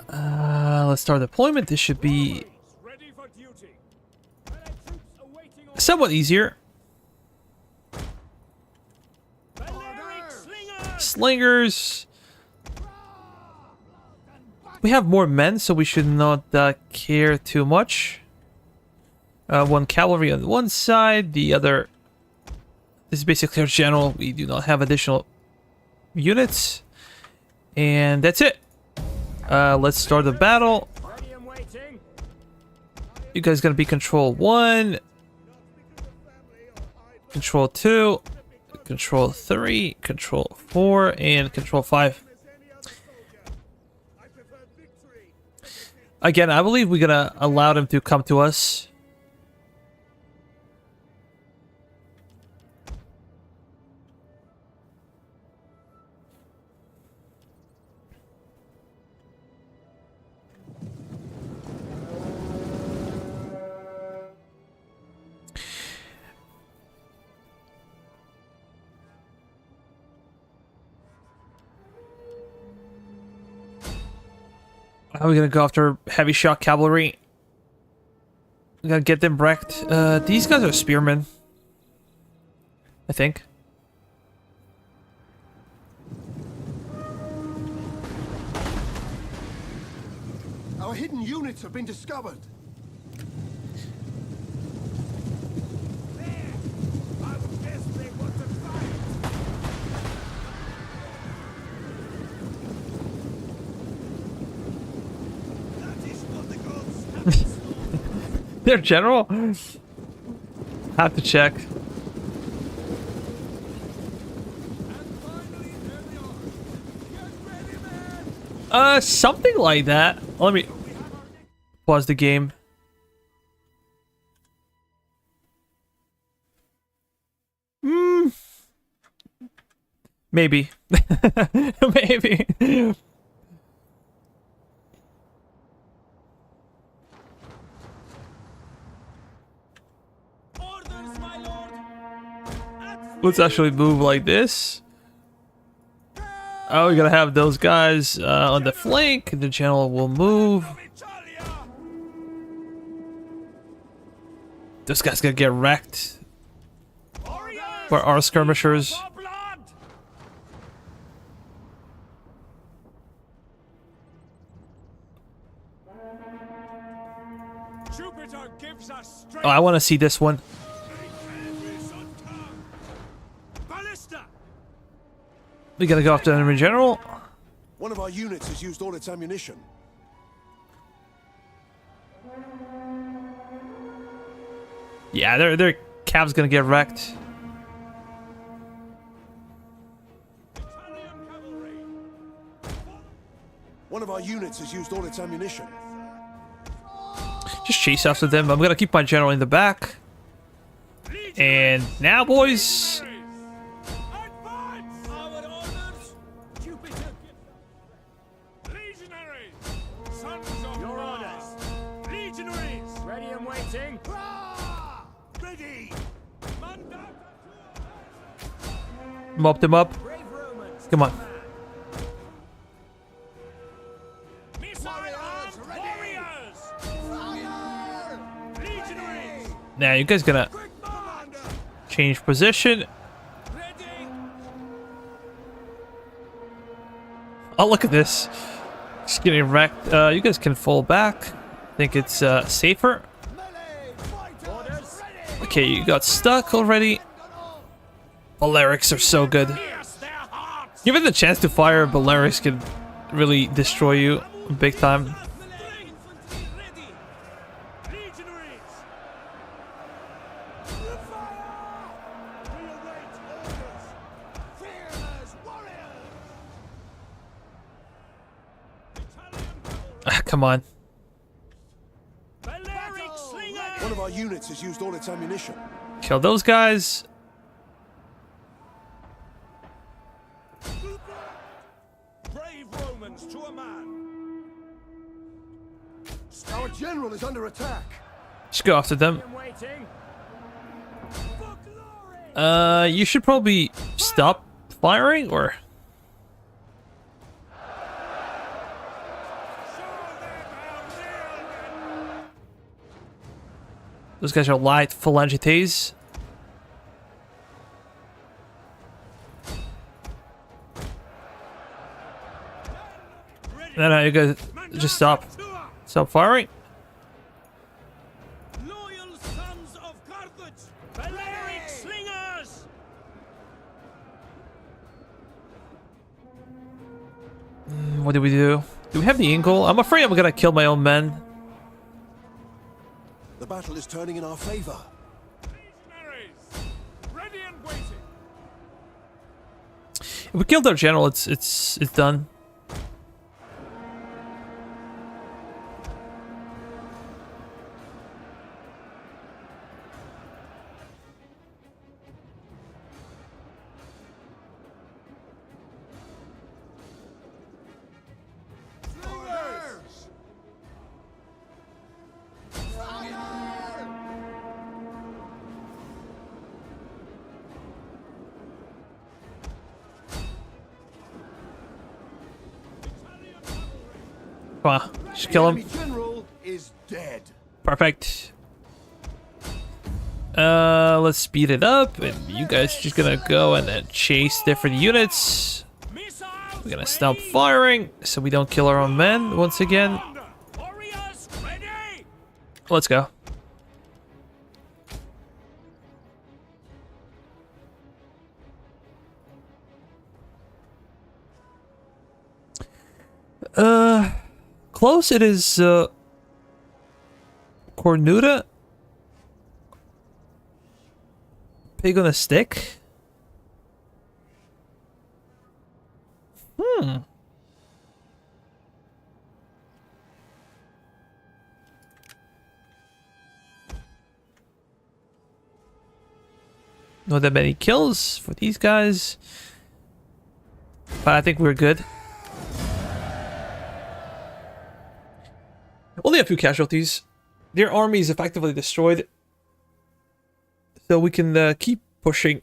Let's start deployment. This should be Ready for duty. somewhat easier. Balearic slingers. Slingers. We have more men, so we should not care too much. One cavalry on one side, the other. This is basically our general. We do not have additional units, and that's it. Let's start the battle. Ready and waiting. You guys gonna be control 1, control 2, control 3, control 4, and control 5. Again, I believe we're gonna allow them to come to us. We're gonna go after heavy shock cavalry. We're gonna get them wrecked. These guys are spearmen, I think. Our hidden units have been discovered. Their general? Have to check. Something like that. Let me pause the game. Maybe. Maybe. Orders, my lord. Let's actually move like this. Oh, we gotta have those guys on the flank. The general will move. This guy's gonna get wrecked. For our skirmishers. Jupiter gives us strength. Oh, I want to see this one. Ballista. We gotta go after the enemy general. One of our units has used all its ammunition. Yeah, their cab's gonna get wrecked. One of our units has used all its ammunition. Just chase after them. I'm gonna keep my general in the back. And now, boys. Advance. Our orders. Jupiter. Legionaries. Sons of Your Mars. orders. Legionaries. Ready and waiting. Ready. Manda. Mop them up. Brave Romans. Come on. Missile armed warriors. Legionaries. Now you guys gonna Quick commander. change position. Ready. Oh, look at this. Just getting wrecked. You guys can fall back. I think it's safer. Orders. Okay, you got stuck already. Balearics are so good. Pierce their hearts. Given the chance to fire, Balearics can really destroy you big time. Infantry ready. Legionaries. Fire. We await orders. Fearless warriors. Ah, come on. Balearic slingers. One of our units has used all its ammunition. Kill those guys. Brave Romans to a man. Our general is under attack. Just go after them. I'm waiting. For glory. You should probably stop firing, or those guys are light phalangites. No, you guys just stop firing. Loyal sons of Carthage. Balearic slingers. What do we do? Do we have the Ingle? I'm afraid I'm gonna kill my own men. The battle is turning in our favor. Legionaries. Ready and waiting. If we kill their general, it's done. Come on, just kill him. The enemy general is dead. Perfect. Let's speed it up, and you guys just gonna go and then chase different units. Missiles. We're gonna stop firing so we don't kill our own men once again. Warriors ready. Let's go. Close it is, Cornuta? Pig on a stick? Not that many kills for these guys. But I think we're good. Only a few casualties. Their army is effectively destroyed. So we can keep pushing.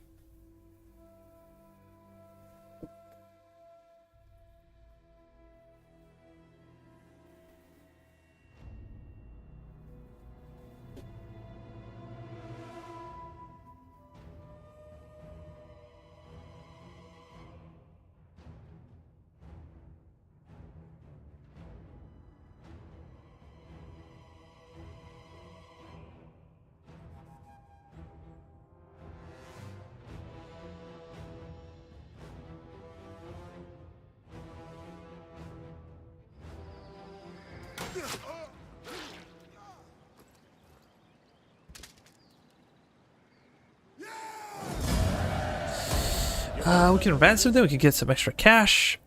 We can ransom them, we can get some extra cash.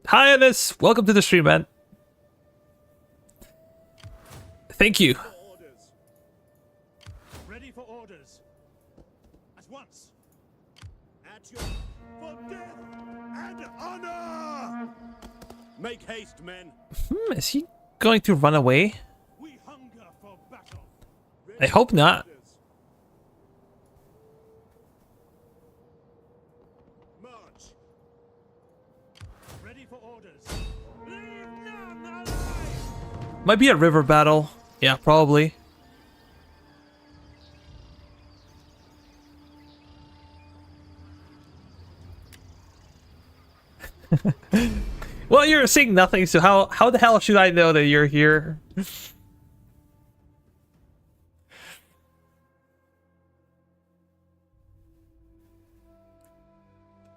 Hi, Ennis! Welcome to the stream, man. Thank you. Orders. Ready for orders. At once. At your for death and honor. Make haste, men. Is he going to run away? We hunger for battle. I hope not. March. Ready for orders. Leave none alive. Might be a river battle. Yeah, probably. Well, you're seeing nothing, so how the hell should I know that you're here?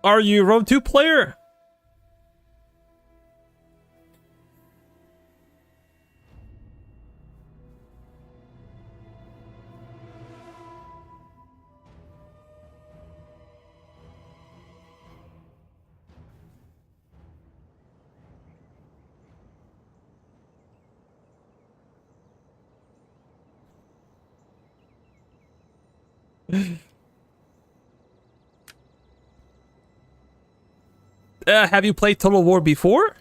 Are you Rome 2 player? Have you played Total War before?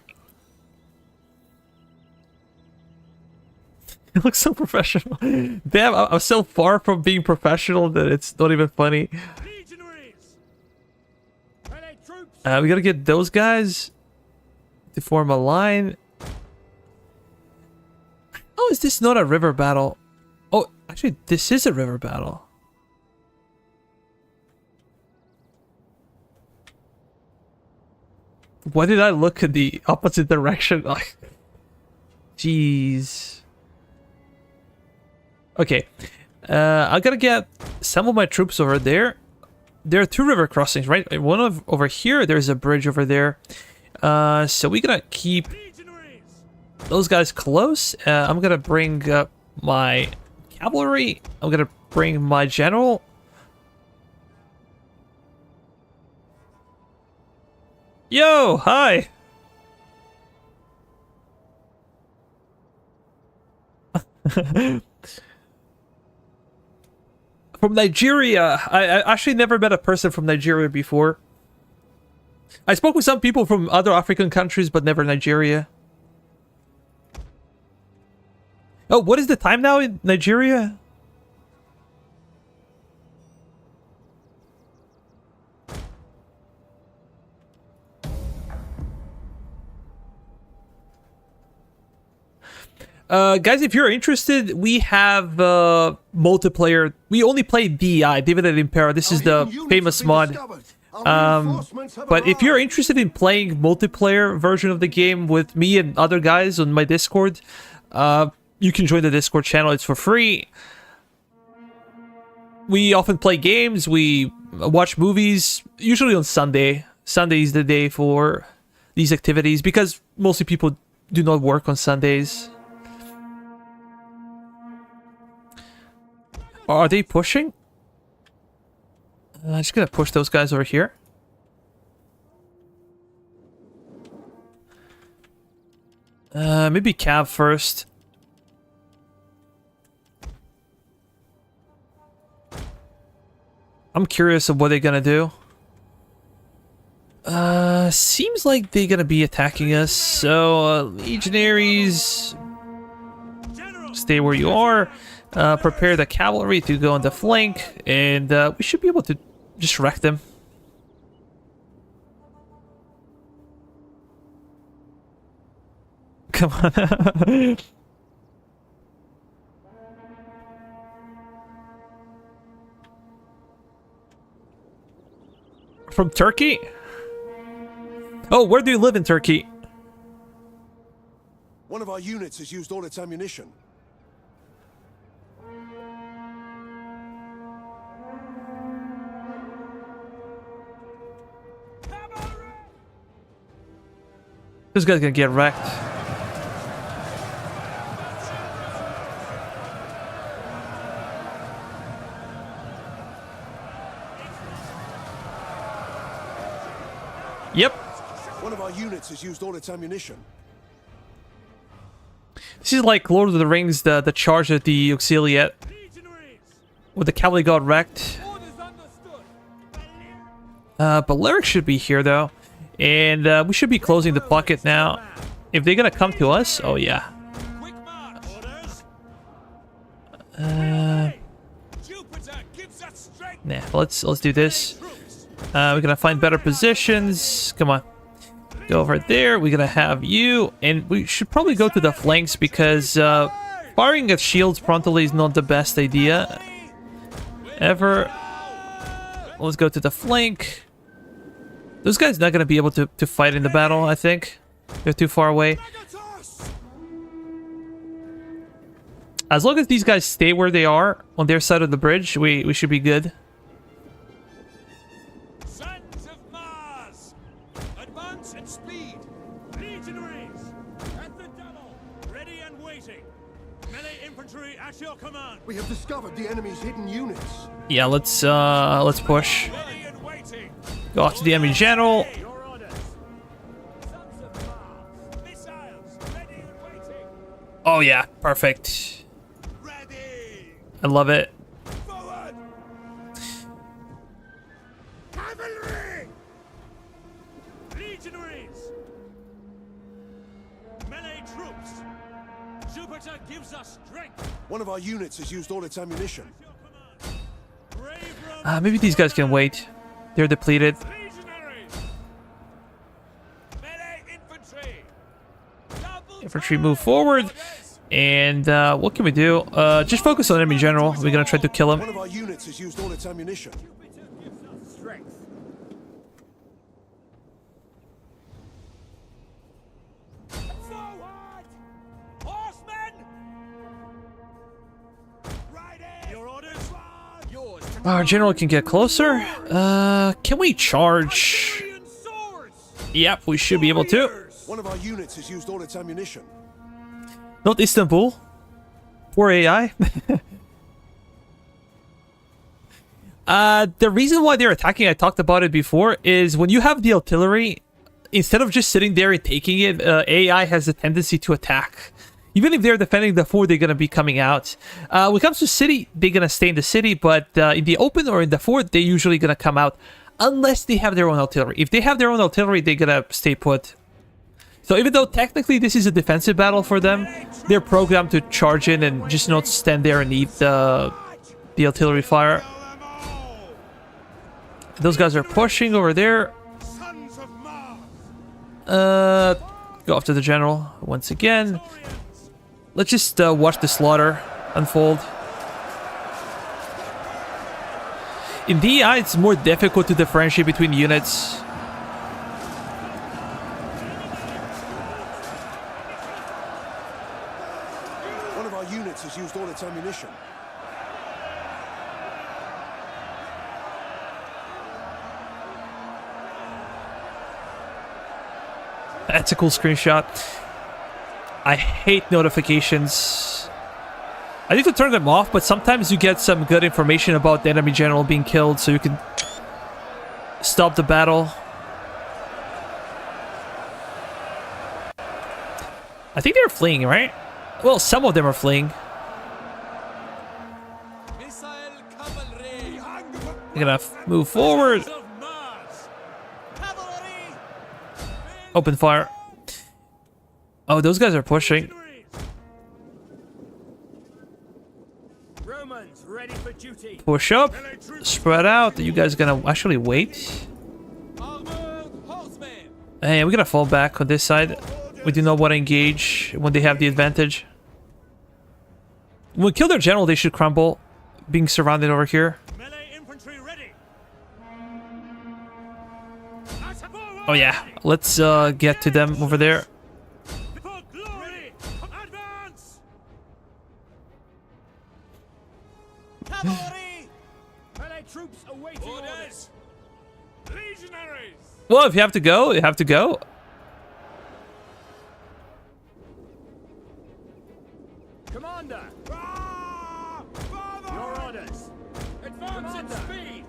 It looks so professional. Damn, I'm so far from being professional that it's not even funny. Legionaries. Ready, troops. We gotta get those guys to form a line. Oh, is this not a river battle? Oh, actually, this is a river battle. Why did I look in the opposite direction? Like, jeez. Okay, I gotta get some of my troops over there. There are two river crossings, right? One over here. There's a bridge over there. So we gotta keep Legionaries. those guys close. I'm gonna bring up my cavalry. I'm gonna bring my general. Yo, hi. From Nigeria. I actually never met a person from Nigeria before. I spoke with some people from other African countries, but never Nigeria. Oh, what is the time now in Nigeria? Guys, if you're interested, we have multiplayer. We only play DEI, Dividend Impera. This is the famous mod. But if you're interested in playing multiplayer version of the game with me and other guys on my Discord, you can join the Discord channel. It's for free. We often play games. We watch movies, usually on Sunday. Sunday is the day for these activities because mostly people do not work on Sundays. Are they pushing? I'm just gonna push those guys over here. Maybe Cav first. I'm curious of what they're gonna do. Seems like they're gonna be attacking us. So, legionaries, stay where you are. Prepare the cavalry to go on the flank, and we should be able to just wreck them. Come on. From Turkey? Oh, where do you live in Turkey? One of our units has used all its ammunition. This guy's gonna get wrecked. Yep. One of our units has used all its ammunition. This is like Lord of the Rings, the charge at the Auxiliate. Where the cavalry got wrecked. Balearic should be here though. And we should be closing the pocket now. If they're gonna come to us, oh yeah. Nah, let's do this. We're gonna find better positions. Come on. Go over there. We're gonna have you. And we should probably go to the flanks because firing at shields frontally is not the best idea ever. Let's go to the flank. Those guys not gonna be able to fight in the battle, I think. They're too far away. As long as these guys stay where they are on their side of the bridge, we should be good. Sons of Mars! Advance at speed! Legionaries! At the double! Ready and waiting! Melee infantry at your command! We have discovered the enemy's hidden units. Yeah, let's push. Ready and waiting! Go off to the enemy general. Your orders! Sons of Mars! Missiles! Ready and waiting! Oh yeah, perfect. Ready! I love it. Forward! Cavalry! Legionaries! Melee troops! Jupiter gives us strength! One of our units has used all its ammunition. Your command! Brave Romans! Maybe these guys can wait. They're depleted. Legionaries! Melee infantry! Double Infantry move forward. And what can we do? Just focus on enemy general. We're gonna try to kill One him. of our units has used all its ammunition. Jupiter gives us strength! Forward! Horsemen! Riding! Your orders? Yours! Our general can get closer. Can we charge? Iron swords! Yep, we should be able to. One of our units has used all its ammunition. Not Istanbul. Poor AI. The reason why they're attacking, I talked about it before, is when you have the artillery, instead of just sitting there and taking it, AI has a tendency to attack. Even if they're defending the fort, they're going to be coming out. When it comes to city, they're going to stay in the city, but in the open or in the fort, they're usually going to come out unless they have their own artillery. If they have their own artillery, they're going to stay put. So even though technically this is a defensive battle for them, they're programmed to charge in and just not stand there and eat the artillery fire. Those guys are pushing over there. Sons of Mars! Go after the general once again. Let's just watch the slaughter unfold. In DEI, it's more difficult to differentiate between units. One of our units has used all its ammunition. That's a cool screenshot. I hate notifications. I need to turn them off, but sometimes you get some good information about the enemy general being killed, so you can stop the battle. I think they're fleeing, right? Well, some of them are fleeing. They're gonna move forward. Open fire. Oh, those guys are pushing. Romans ready for duty. Push up. Spread out. You guys gonna actually wait? Hey, we're gonna fall back on this side. We do not want to engage when they have the advantage. When we kill their general, they should crumble. Being surrounded over here. Melee infantry ready. Oh yeah, let's get to them over there. For glory. Advance. Cavalry. Melee troops awaiting orders. Legionaries. Well, if you have to go, you have to go. Commander. Your orders. Advance at speed.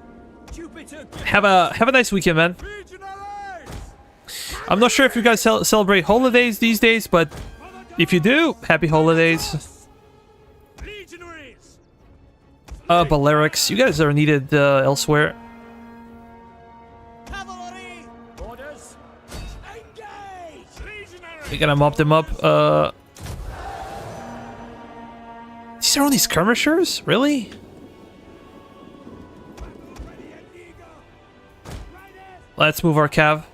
Jupiter. Have a nice weekend, man. I'm not sure if you guys celebrate holidays these days, but if you do, happy holidays. Legionaries. Balearics, you guys are needed elsewhere. Cavalry. Orders. Engage. Legionaries. We gotta mop them up. These are only skirmishers? Really? Let's move our cav.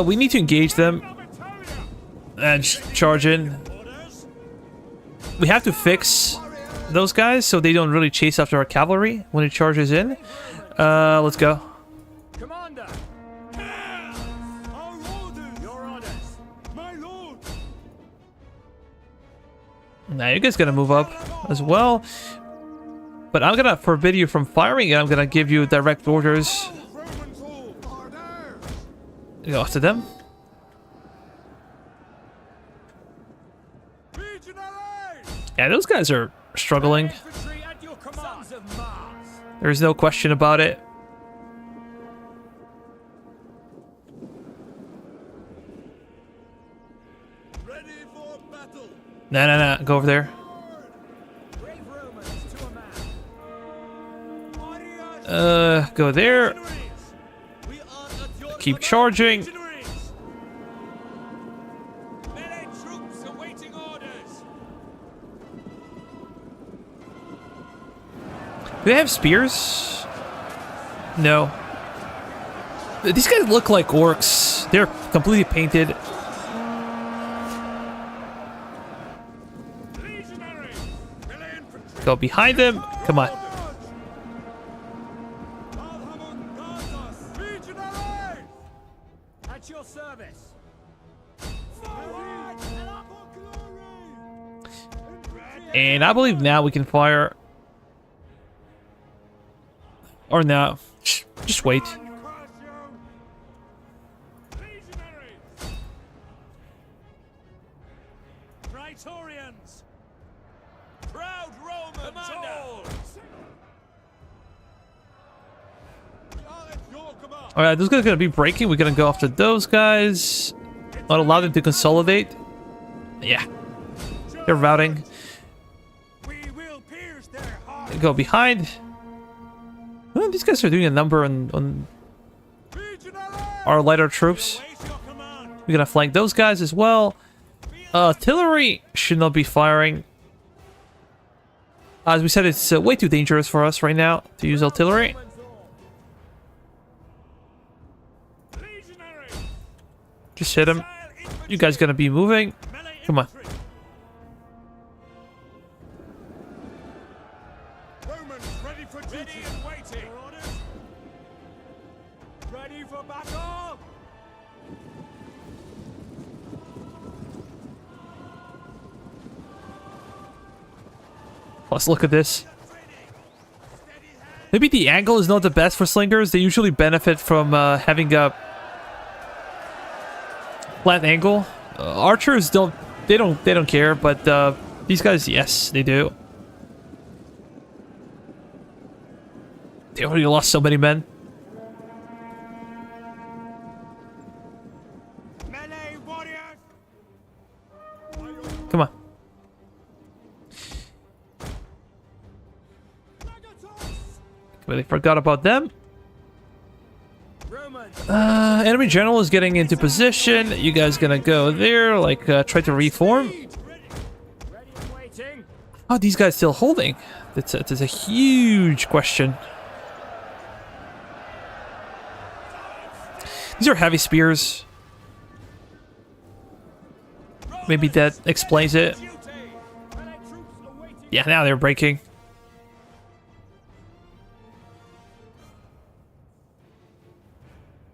We need to engage them and charge in. We have to fix those guys so they don't really chase after our cavalry when it charges in. Let's go. Commander. Our orders. Your orders. My lord. Now you guys gotta move up as well. But I'm gonna forbid you from firing and I'm gonna give you direct orders. Go after them. Yeah, those guys are struggling. There's no question about it. Nah. Go over there. Go there. Keep charging. Melee troops awaiting orders. Do they have spears? No. These guys look like orcs. They're completely painted. Legionaries. Melee infantry. Go behind them. Come on. Legionaries. At your service. Forward. And I believe now we can fire. Or no. Just wait. Praetorians. Proud Romans. Alright, those guys are gonna be breaking. We're gonna go after those guys. Not allow them to consolidate. Yeah. They're routing. We will pierce their hearts. Go behind. Oh, these guys are doing a number on our lighter troops. Await your command. We're gonna flank those guys as well. Artillery should not be firing. As we said, it's way too dangerous for us right now to use artillery. Legionaries. Just hit him. You guys gonna be moving. Melee Come on. infantry. Romans ready for duty. Ready and waiting. Orders. Ready for battle. Let's look at this. Steady hand. Maybe the angle is not the best for slingers. They usually benefit from having a flat angle. Archers don't care, but these guys, yes, they do. They already lost so many men. Melee warriors! Come on. Completely forgot about them. Enemy general is getting into position. You guys gonna go there, like try to reform? Ready and waiting. How are these guys still holding? That's a huge question. These are heavy spears. Maybe that explains it. Yeah, now they're breaking.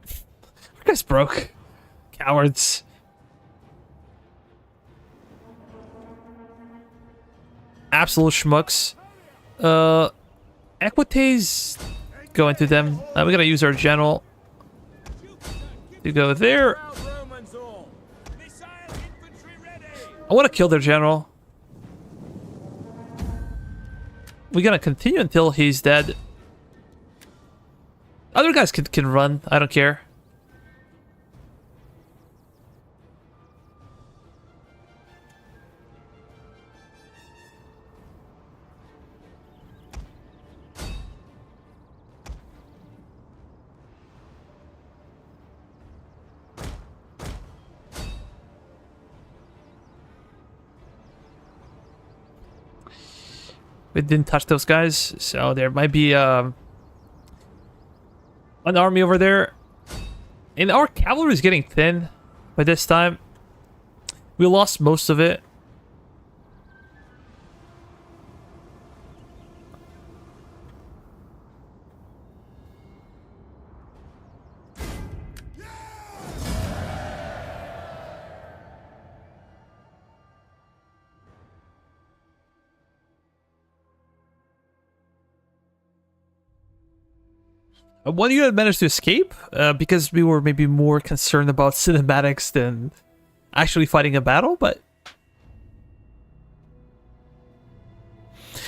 You guys broke. Cowards. Absolute schmucks. Equites go into them. We gotta use our general to go there. I want to kill their general. We're gonna continue until he's dead. Other guys can run. I don't care. We didn't touch those guys, so there might be an army over there. And our cavalry is getting thin by this time. We lost most of it. One unit managed to escape because we were maybe more concerned about cinematics than actually fighting a battle, but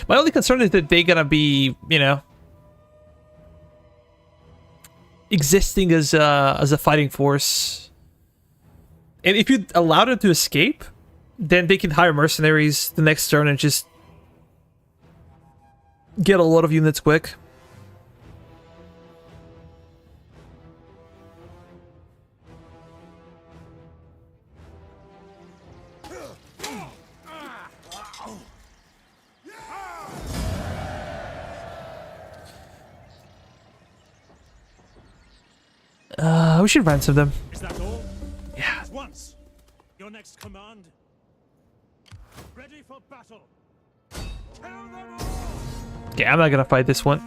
my only concern is that they're gonna be, you know, existing as a fighting force. And if you allow them to escape, then they can hire mercenaries the next turn and just get a lot of units quick. We should ransom them. Is that all? Yeah. At once. Your next command. Ready for battle. Kill them all! Okay, I'm not gonna fight this one.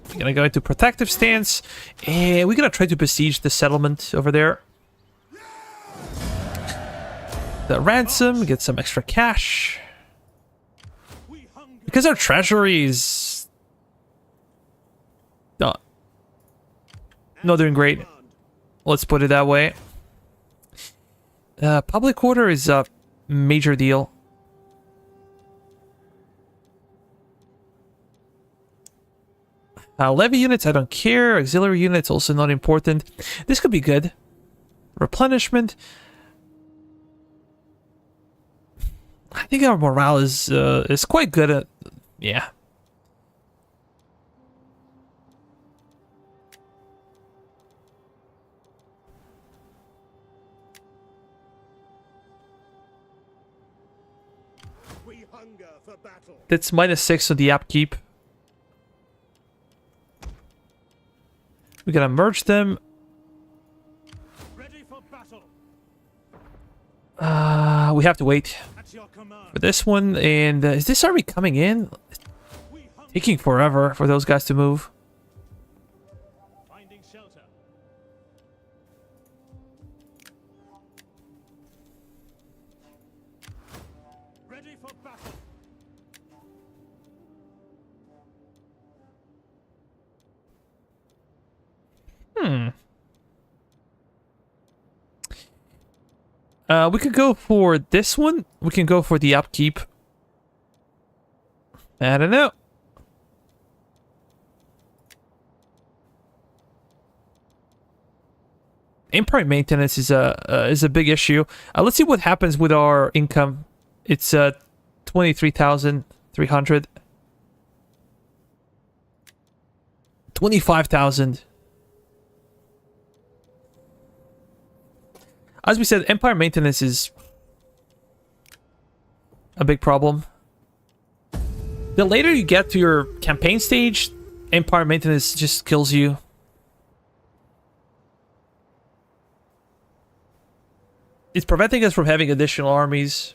We're gonna go into protective stance, and we're gonna try to besiege the settlement over there. The ransom, get some extra cash. Because our treasury is not doing great. Let's put it that way. Public order is a major deal. Levy units, I don't care. Auxiliary units, also not important. This could be good. Replenishment. I think our morale is quite good at... Yeah. We hunger for battle. That's -6 on the upkeep. We gotta merge them. Ready for battle. We have to wait At your command. for this one. And is this army coming in? We hunger. Taking forever for those guys to move. Finding shelter. Ready for battle. We could go for this one. We can go for the upkeep. I don't know. Empire maintenance is a big issue. Let's see what happens with our income. It's 23,300. 25,000. As we said, Empire maintenance is a big problem. The later you get to your campaign stage, Empire maintenance just kills you. It's preventing us from having additional armies.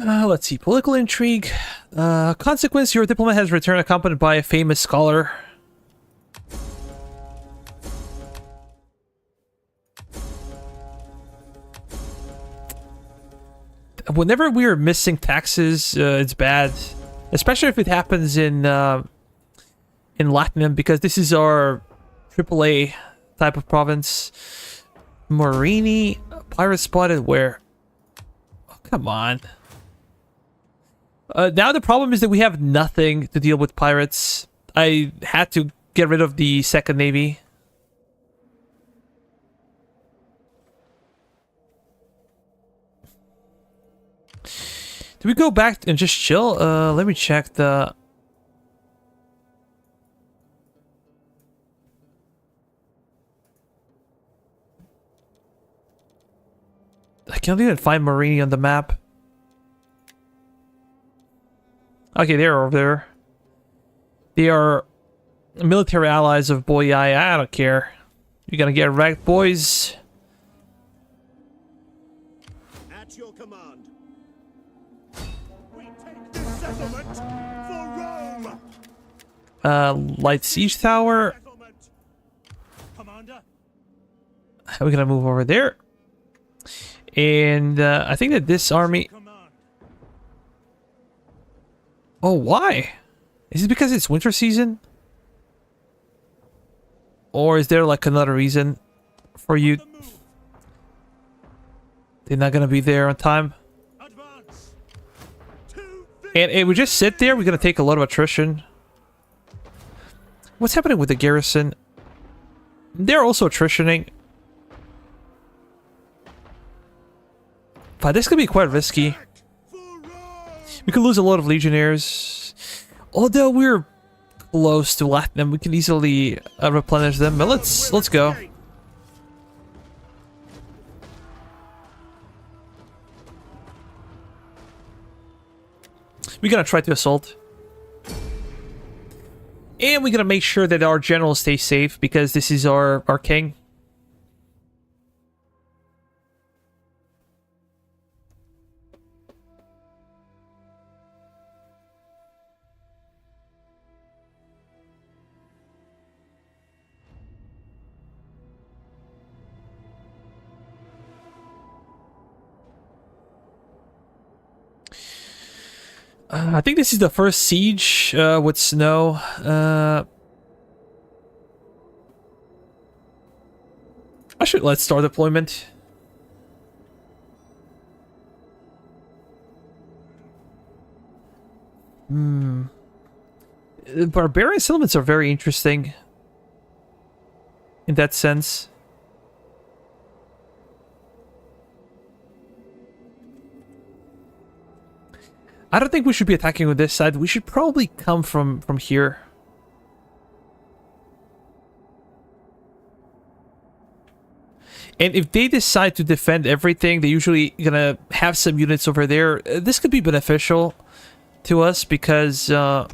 Let's see. Political intrigue. Consequence, your diplomat has returned accompanied by a famous scholar. Whenever we're missing taxes, it's bad. Especially if it happens in Latinum, because this is our AAA type of province. Morini, pirate spotted where? Oh, come on. Now the problem is that we have nothing to deal with pirates. I had to get rid of the second navy. Do we go back and just chill? Let me check the... I can't even find Morini on the map. Okay, they're over there. They are military allies of Boyai. I don't care. You're gonna get wrecked, boys. At your command. We take this settlement for Rome. Light siege tower. Settlement. Commander. We're gonna move over there. And I think that this army... Command. Oh, why? Is it because it's winter season? Or is there like another reason for you? The move. They're not gonna be there on time. Advance. And if we just sit there, we're gonna take a lot of attrition. What's happening with the garrison? They're also attritioning. But this could be quite risky. We could lose a lot of legionnaires. Although we're close to Latinum, we can easily replenish them. But let's go. We're gonna try to assault. And we're gonna make sure that our general stays safe, because this is our king. I think this is the first siege with snow. Let's start deployment. Barbarian settlements are very interesting in that sense. I don't think we should be attacking on this side. We should probably come from here. And if they decide to defend everything, they're usually gonna have some units over there. This could be beneficial to us because our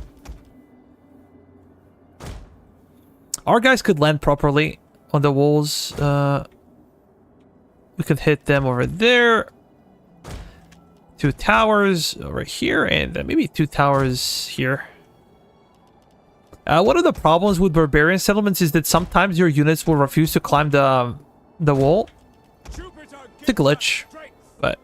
guys could land properly on the walls. We could hit them over there. 2 towers over here, and maybe 2 towers here. One of the problems with barbarian settlements is that sometimes your units will refuse to climb the wall. It's a glitch, but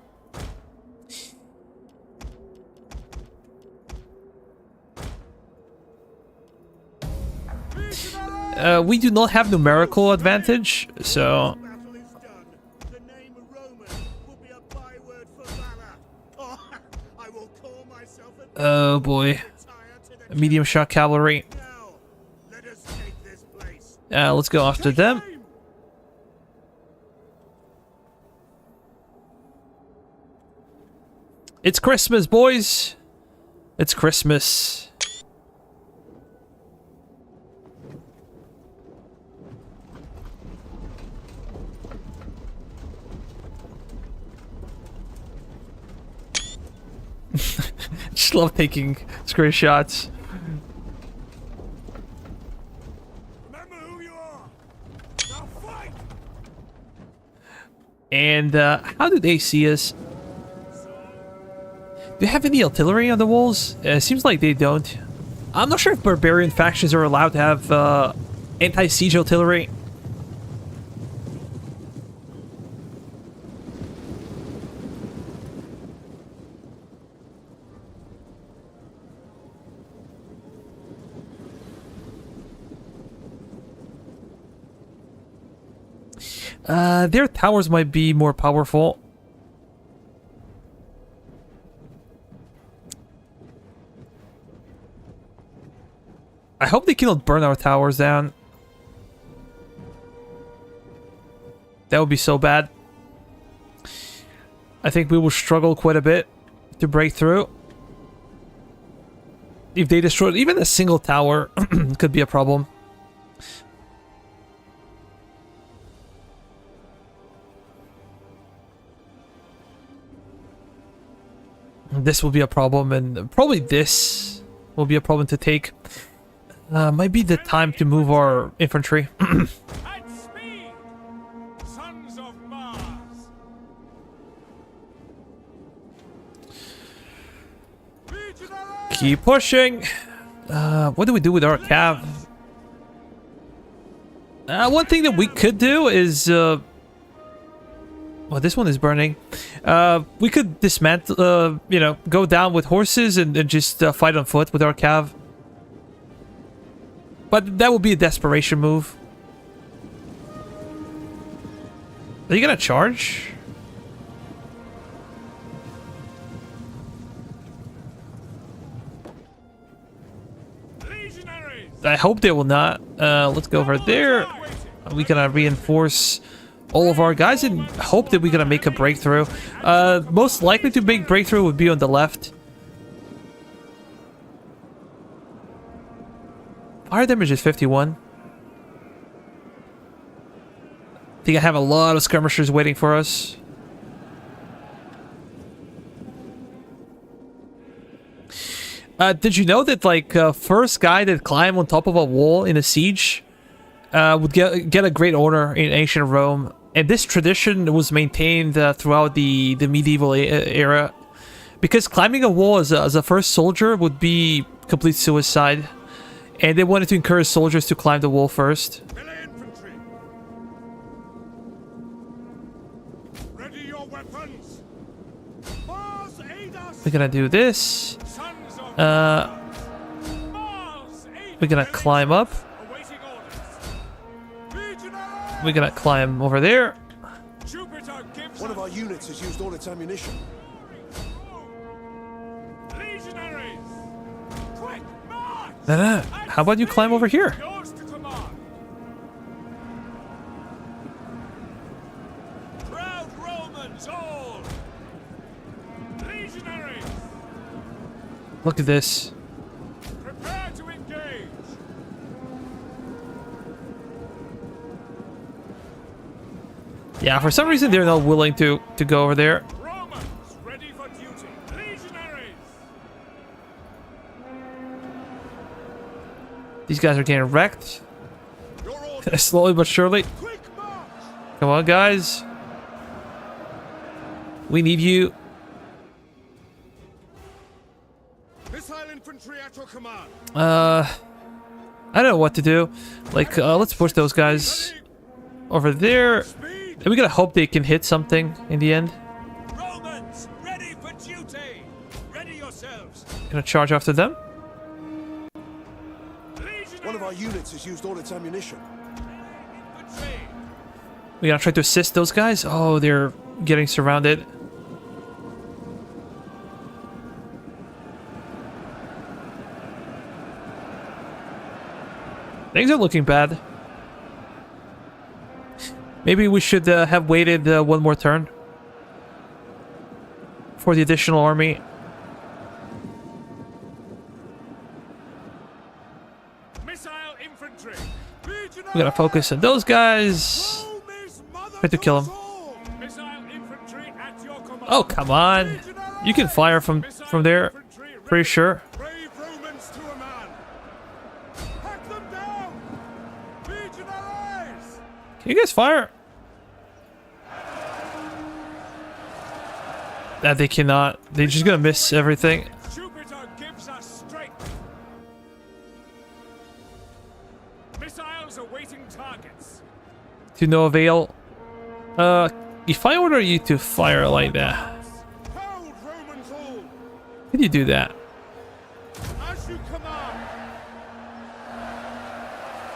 we do not have numerical advantage, so oh boy. Medium shot cavalry. Let's go after them. It's Christmas, boys. It's Christmas. Just love taking screenshots. Remember who you are. Now fight. And how do they see us? Do you have any artillery on the walls? Seems like they don't. I'm not sure if barbarian factions are allowed to have anti-siege artillery. Their towers might be more powerful. I hope they cannot burn our towers down. That would be so bad. I think we will struggle quite a bit to break through. If they destroyed even a single tower, could be a problem. This will be a problem, and probably this will be a problem to take. Might be the time to move our infantry. At speed. Sons of Mars. Keep pushing. What do we do with our cav? One thing that we could do is well, this one is burning. We could dismantle, you know, go down with horses and just fight on foot with our cav. But that would be a desperation move. Are you gonna charge? I hope they will not. Let's go over there. We're gonna reinforce all of our guys and hope that we're gonna make a breakthrough. Most likely to make breakthrough would be on the left. Fire damage is 51. I think I have a lot of skirmishers waiting for us. Did you know that, like, first guy that climbed on top of a wall in a siege would get a great honor in ancient Rome? And this tradition was maintained throughout the medieval era. Because climbing a wall as a first soldier would be complete suicide. And they wanted to encourage soldiers to climb the wall first. Melee infantry. Ready your weapons. Mars, aid us. We're gonna do this. Sons of We're Mars, gonna climb up. awaiting orders. Legionaries. We're gonna climb over there. Jupiter gives One of our us units has used all its ammunition. legionaries. Quick, march. No. How about you climb over here? Yours to command. Proud Romans all. Legionaries. Look at this. Prepare to engage. Yeah, for some reason they're not willing to go over there. Romans, ready for duty. Legionaries. These guys are getting wrecked. Your order. Slowly but surely. Quick march. Come on, guys. We need you. Missile infantry at your command. I don't know what to do. Like, let's push those guys over there. Speed. And we gotta hope they can hit something in the end. Romans, ready for duty. Ready yourselves. Gonna charge after them. One of our units has used all its ammunition. Infantry. We gotta try to assist those guys. Oh, they're getting surrounded. Things are looking bad. Maybe we should have waited one more turn for the additional army. Missile infantry. We gotta focus on those guys. Try to kill them. Missile infantry at your command. Oh, come on. You can fire from there. Pretty sure. Brave Romans to a man. Hack them down. Legionaries. Can you guys fire? That they cannot. They're just gonna miss everything. Jupiter gives us strength. Missiles awaiting targets. To no avail. If I order you to fire like that, Hold Romans all. can you do that? As you command.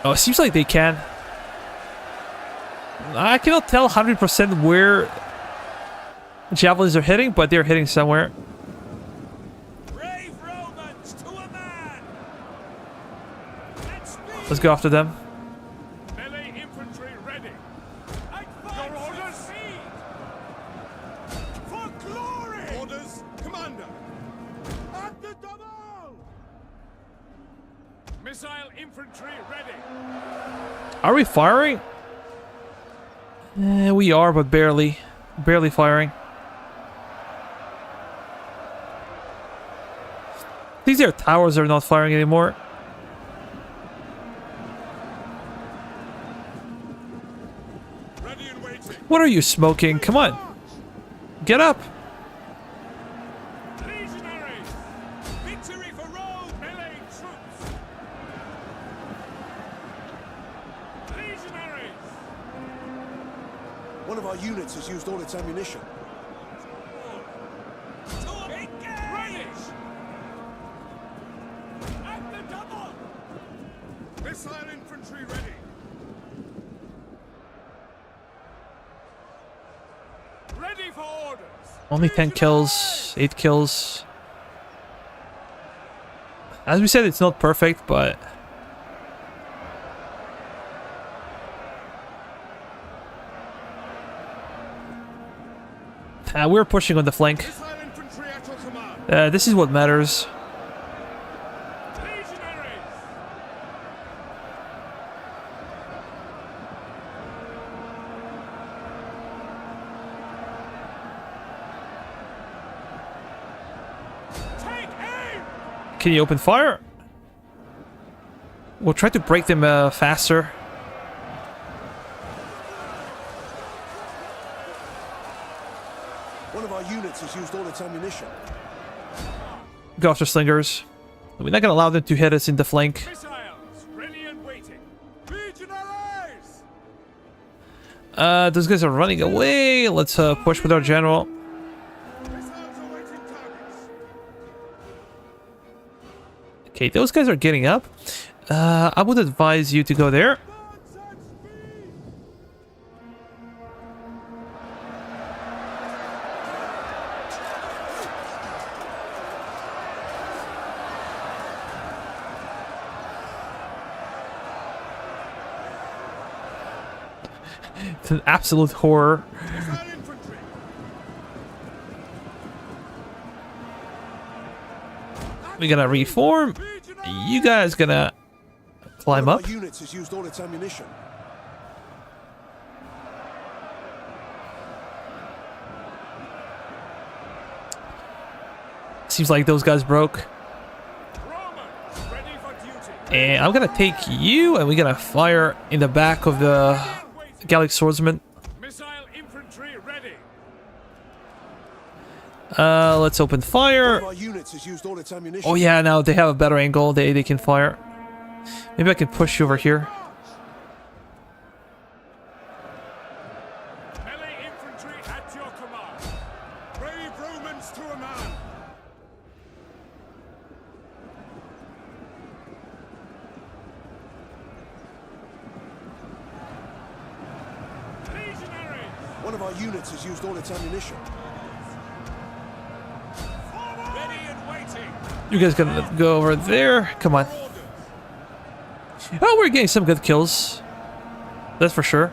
Oh, it seems like they can. I cannot tell 100% where javelins are hitting, but they're hitting somewhere. Brave Romans to a man. Let's speed. Let's go after them. Melee infantry ready. Your orders. For glory. Orders, Commander. At the double. Missile infantry ready. Are we firing? We are, but barely. Barely firing. These are towers are not firing anymore. Ready and waiting. What are you smoking? Come on. Get up. Legionaries. Victory for Rome. Melee troops. Legionaries. One of our units has used all its ammunition. To engage. At the double. Missile infantry ready. Ready for orders. Only 10 kills, 8 kills. As we said, it's not perfect, but we're pushing on the flank. Missile infantry at your command. This is what matters. Legionaries. Take aim. Can you open fire? We'll try to break them faster. One of our units has used all its ammunition. Go after slingers. We're not gonna allow them to hit us in the flank. Missiles ready and waiting. Legionaries. Those guys are running away. Let's push with our general. Missiles awaiting targets. Okay, those guys are getting up. I would advise you to go there. Advance at speed. It's an absolute horror. Missile infantry. At We're gonna reform. You guys gonna climb One up. of our units has used all its ammunition. Seems like those guys broke. Romans, ready for duty. And I'm gonna take you, and we're gonna fire in the back of the Gallic swordsman. Missile infantry ready. Let's open One fire. of our units has used all its ammunition. Oh yeah, now they have a better angle. They can fire. Maybe I can push you over here. Melee infantry at your command. Brave Romans to a man. Legionaries, One of our units has used all its ammunition. ready and waiting. You guys gonna go over there? Come on. Oh, we're getting some good kills. That's for sure.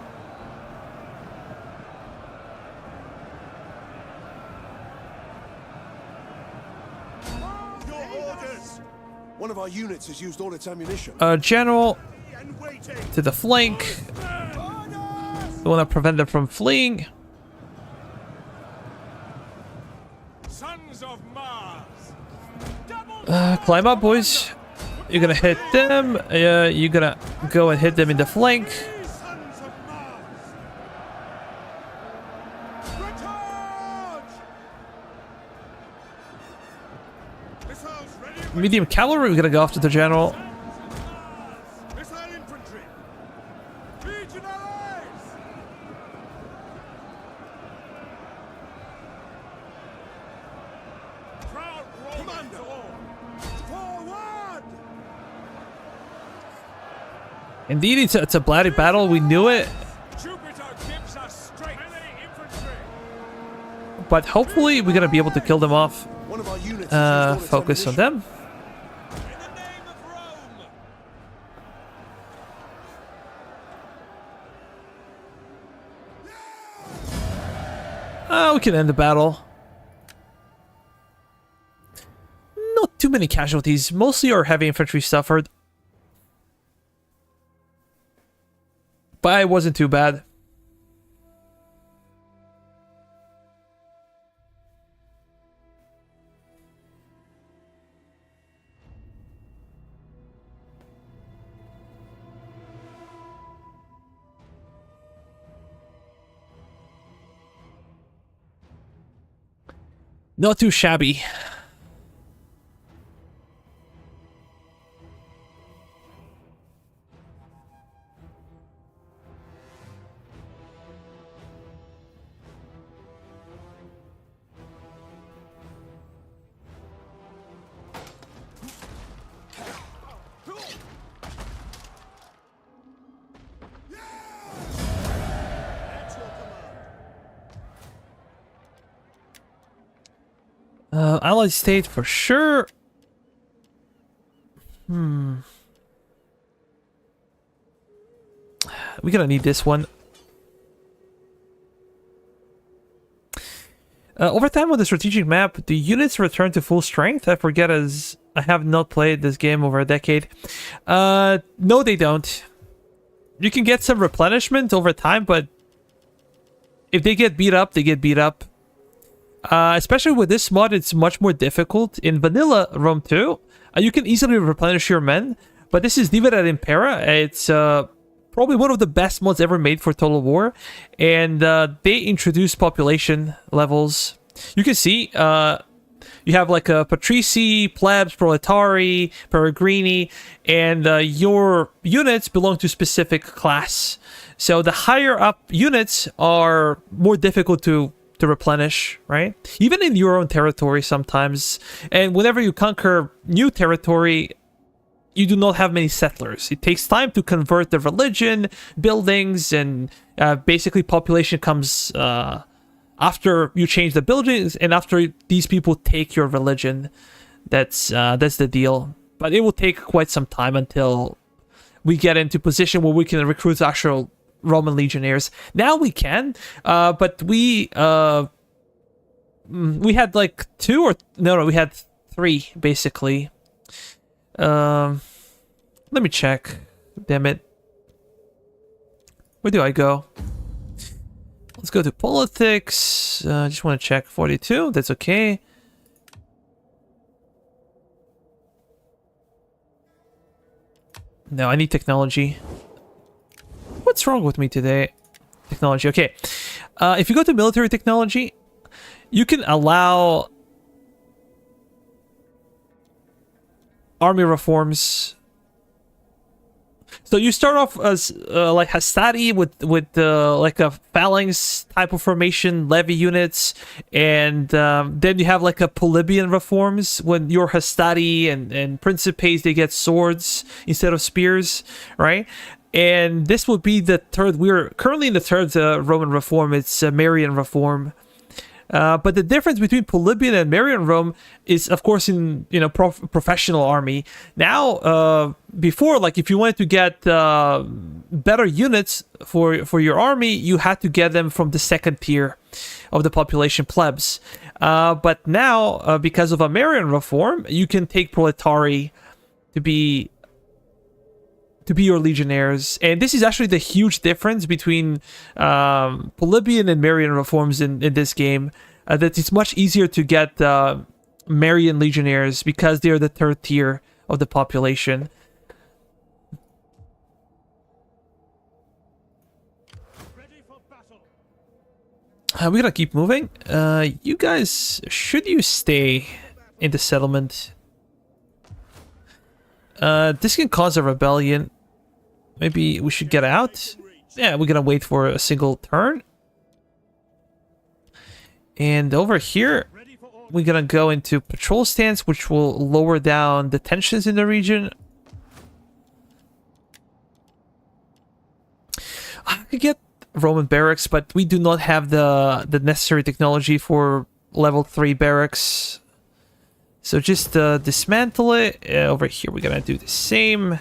Your orders. One of our units has used all its ammunition. General And waiting. to the flank. We want to prevent them from fleeing. Sons of Mars. Climb up, boys. You're gonna hit them. You're gonna go and hit them in the flank. Sons of Mars. Recharge. Missiles ready. Medium cavalry, we're gonna go after the general. Missile infantry. Legionaries. Proud Commander. Forward. Indeed, it's a bloody battle. We knew it, Jupiter gives us strength. Melee infantry. but hopefully we're gonna be able to kill them off. One of our units has used all its Focus on ammunition. them. In the name of Rome. We can end the battle. Not too many casualties. Mostly our heavy infantry suffered. But it wasn't too bad. Not too shabby. Allied state for sure. We're gonna need this one. Over time on the strategic map, the units return to full strength. I forget, as I have not played this game over a decade. No, they don't. You can get some replenishment over time, but if they get beat up, they get beat up. Especially with this mod, it's much more difficult. In vanilla Rome 2, you can easily replenish your men, but this is Diva at Impera. It's probably one of the best mods ever made for Total War, and they introduce population levels. You can see you have like a Patrici, Plebs, Proletari, Peregrini, and your units belong to specific class. So the higher up units are more difficult to replenish, right? Even in your own territory sometimes. And whenever you conquer new territory, you do not have many settlers. It takes time to convert the religion, buildings, and basically population comes after you change the buildings and after these people take your religion. That's the deal. But it will take quite some time until we get into position where we can recruit actual Roman legionnaires. Now we can, but we had like we had 3 basically Let me check. Damn it. Where do I go? Let's go to politics. Just want to check 42. That's okay. No, I need technology. What's wrong with me today? Technology. Okay. If you go to military technology, you can allow army reforms. So you start off as like Hastati with like a phalanx type of formation, levy units, and then you have like a Polybian reforms when you're Hastati and Principes, they get swords instead of spears, right? And this would be the third. We're currently in the third Roman reform. It's Marian reform. But the difference between Polybian and Marian Rome is, of course, in professional army. Now, before, like if you wanted to get better units for your army, you had to get them from the second tier of the population, plebs. But now, because of a Marian reform, you can take proletari to be your legionnaires. And this is actually the huge difference between Polybian and Marian reforms in this game, that it's much easier to get Marian legionnaires because they're the third tier of the population. Ready for battle. We're gonna keep moving. You guys, should you stay in the settlement? This can cause a rebellion. Maybe we should get out. Yeah, we're gonna wait for a single turn. And over here, we're gonna go into patrol stance, which will lower down the tensions in the region. I could get Roman barracks, but we do not have the necessary technology for level 3 barracks. So just dismantle it. Over here, we're gonna do the same.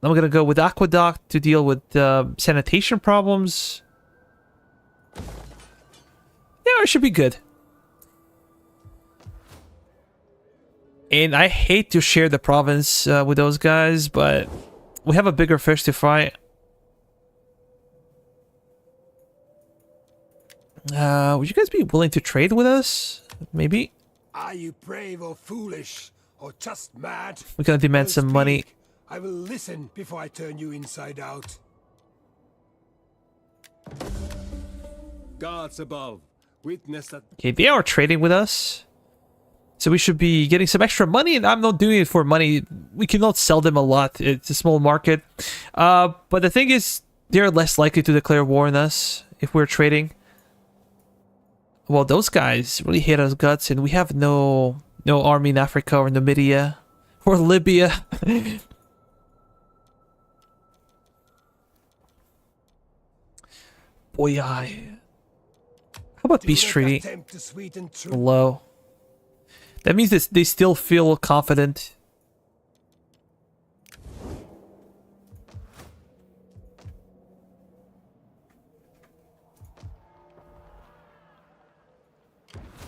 I'm gonna go with aqueduct to deal with sanitation problems. Yeah, it should be good. And I hate to share the province with those guys, but we have a bigger fish to fry. Would you guys be willing to trade with us? Maybe? Are you brave or foolish, or just mad? We're gonna demand Well, some money. speak. I will listen before I turn you inside out. Guards above. Witness that. Okay, they are trading with us. So we should be getting some extra money, and I'm not doing it for money. We cannot sell them a lot. It's a small market. But the thing is, they're less likely to declare war on us if we're trading. Well, those guys really hate us guts, and we have no army in Africa or Namibia or Libya. Boy, how about Do peace not treaty? attempt to sweeten truth. Low. That means that they still feel confident.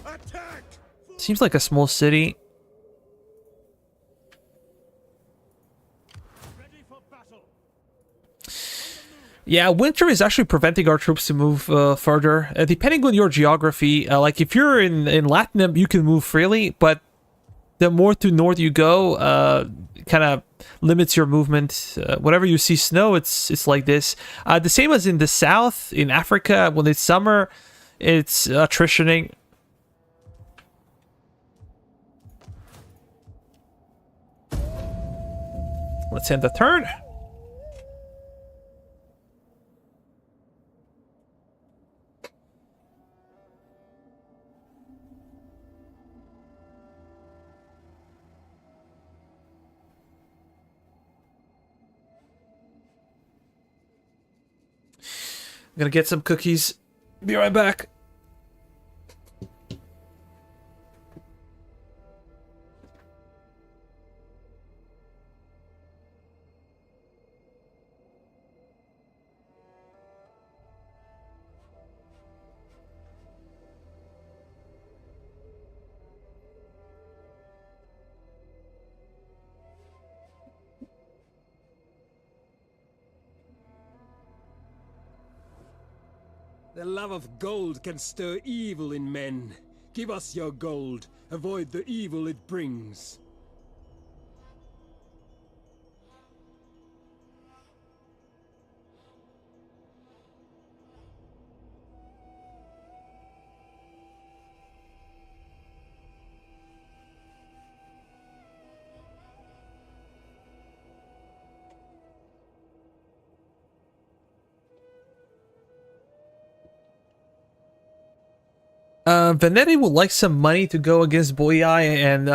Attack! Seems like a small city. Ready for battle. Yeah, winter is actually preventing our troops to move further. Depending on your geography, like if you're in Latin, you can move freely, but the more to north you go, kind of limits your movement. Whenever you see snow, it's like this. The same as in the south, in Africa, when it's summer, it's attritioning. Let's end the turn. I'm gonna get some cookies. Be right back. The love of gold can stir evil in men. Give us your gold. Avoid the evil it brings. Venetti would like some money to go against Boyai, and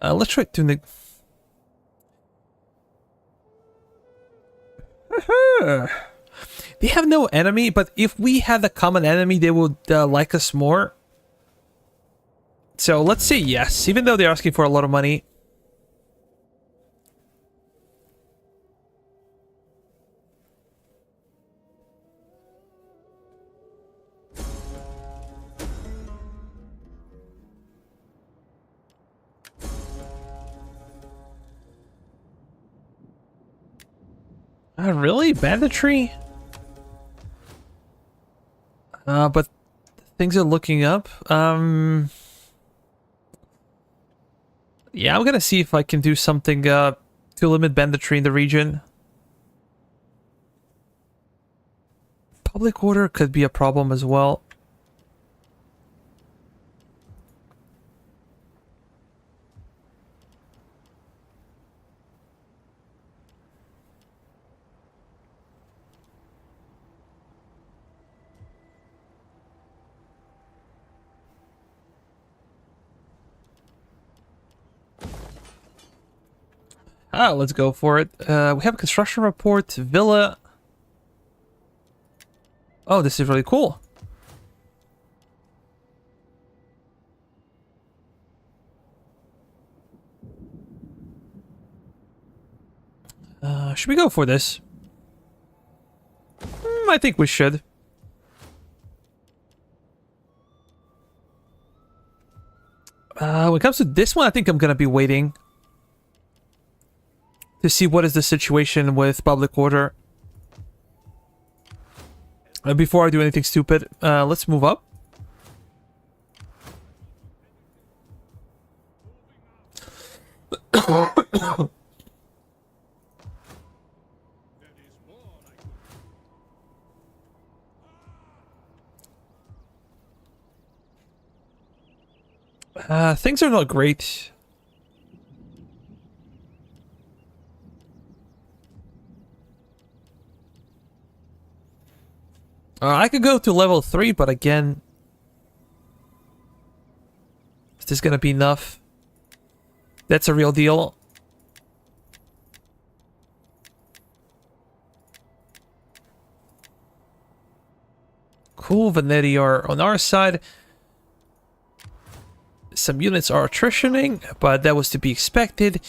let's try to They have no enemy, but if we had a common enemy, they would like us more. So let's say yes, even though they're asking for a lot of money. Really? Banditry? But things are looking up. Yeah, I'm gonna see if I can do something to limit banditry in the region. Public order could be a problem as well. Let's go for it. We have a construction report, villa. Oh, this is really cool. Should we go for this? I think we should. When it comes to this one, I think I'm gonna be waiting to see what is the situation with public order before I do anything stupid. Let's move up. Things are not great. I could go to level 3, but again, is this gonna be enough? That's a real deal. Cool, Venetti are on our side. Some units are attritioning, but that was to be expected.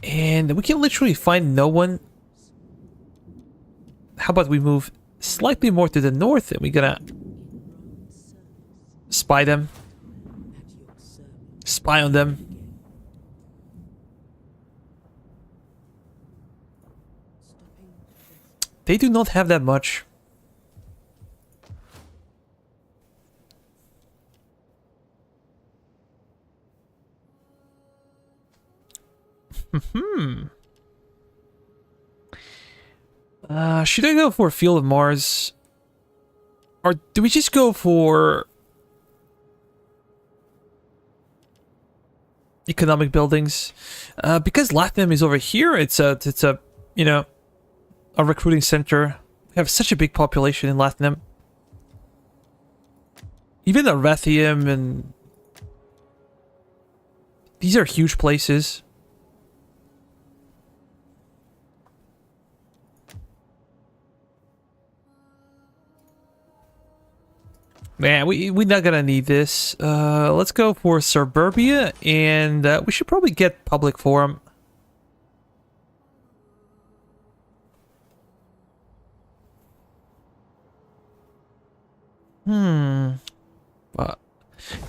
And we can literally find no one. How about we move slightly more to the north and we're gonna spy them. Spy on them. They do not have that much. Should I go for Field of Mars? Or do we just go for economic buildings? Because Latinum is over here, it's a you know, a recruiting center. We have such a big population in Latinum. Even Arethium, and these are huge places. Man, we're not gonna need this. Let's go for Suburbia, and we should probably get public forum.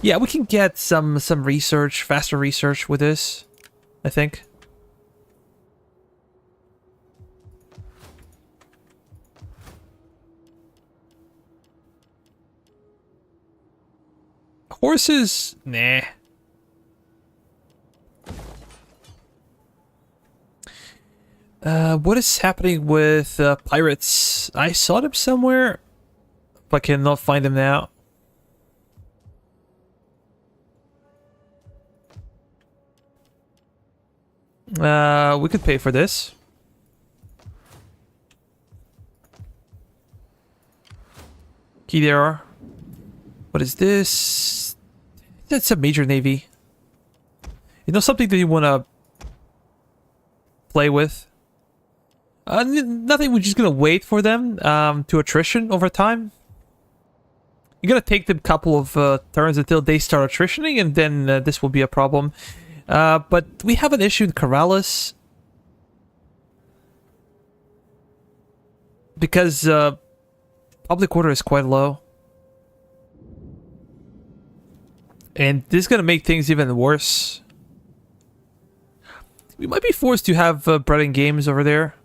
Yeah, we can get some research, faster research with this, I think. Horses? Nah. What is happening with pirates? I saw them somewhere, but cannot find them now. We could pay for this. Key there. What is this? That's a major navy. You know, something that you want to play with? Nothing, we're just gonna wait for them to attrition over time. You're gonna take them a couple of turns until they start attritioning, and then this will be a problem. But we have an issue in Corrales. Because public order is quite low. And this is gonna make things even worse. We might be forced to have bread and games over there.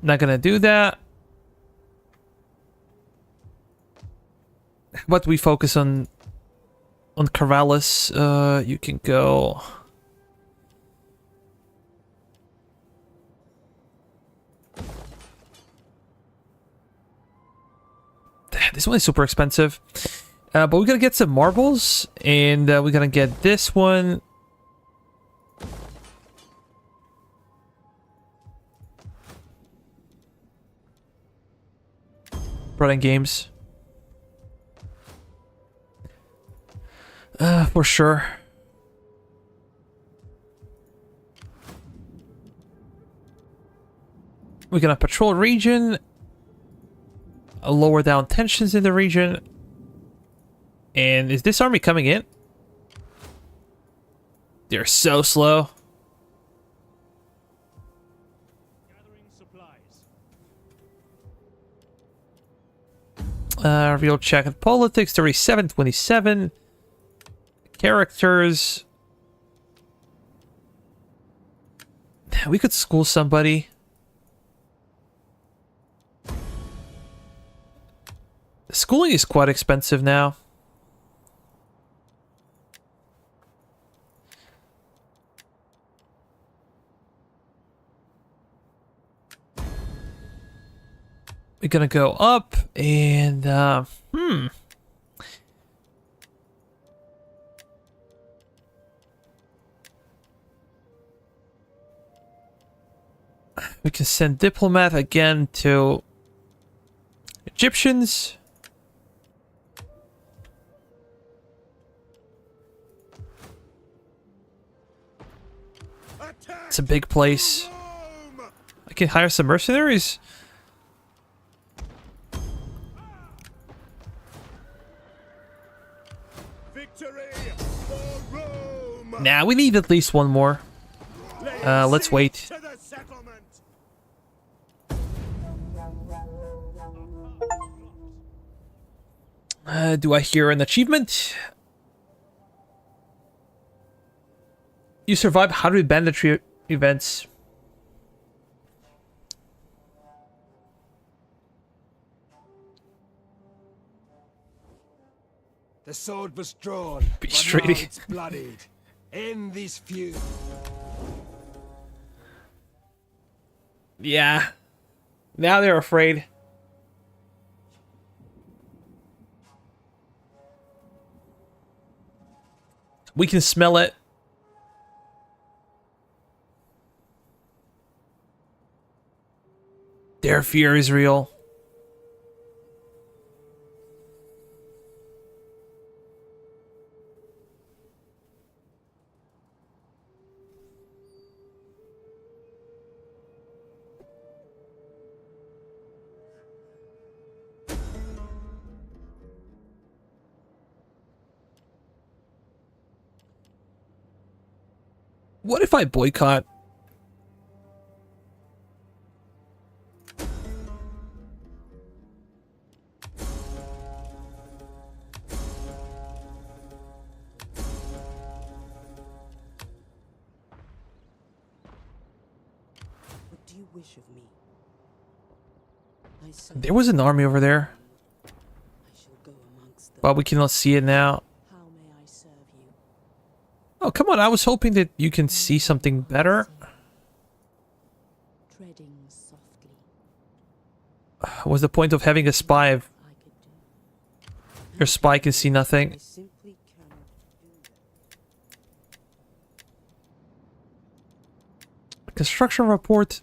Not gonna do that. But we focus on Corrales. You can go. This one is super expensive. But we're gonna get some marbles, and we're gonna get this one. Running games. For sure. We're gonna patrol region. Lower down tensions in the region. And is this army coming in? They're so slow. Gathering supplies. Real check of politics, 3727. Characters. We could school somebody. Schooling is quite expensive now. We're gonna go up and we can send diplomat again to Egyptians. It's a big place. I can hire some mercenaries. Victory for Rome! Nah, we need at least one more. Let's wait. To the settlement! Do I hear an achievement? You survived 100 banditry events. The sword was drawn, Beast but now trading. it's bloodied. End this feud. Yeah. Now they're afraid. We can smell it. Their fear is real. What if I boycott? wish of me. I serve There was an army over there, I shall go amongst them. but we cannot see it now. How may I serve you? Oh, come on. I was hoping that you can see something better. Treading softly, What's the point of having a spy if I could do. your spy can see nothing? I simply cannot do that. Construction report.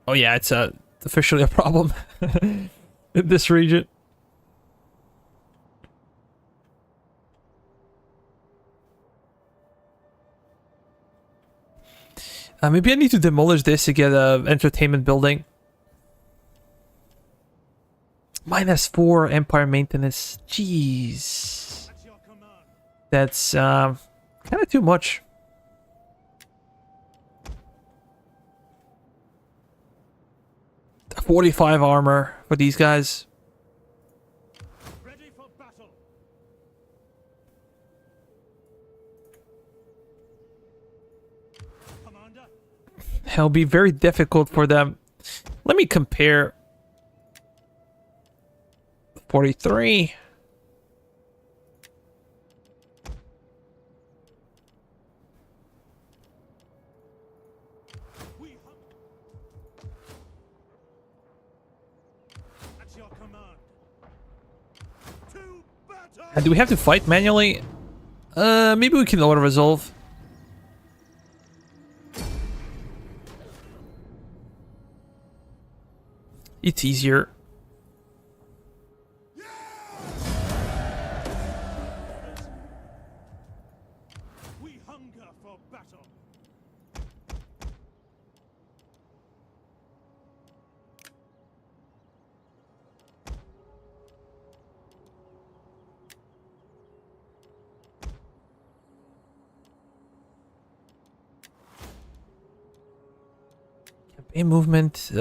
Oh yeah, it's officially a problem in this region. Maybe I need to demolish this to get a entertainment building. -4 Empire maintenance. Jeez. At your command. That's kind of too much. $45 armor for these guys. Ready for battle. Commander. It'll be very difficult for them. Let me compare. 43. We hunt. At your command. To battle. And do we have to fight manually? Maybe we can auto resolve. It's easier. We hunger for battle. Campaign movement.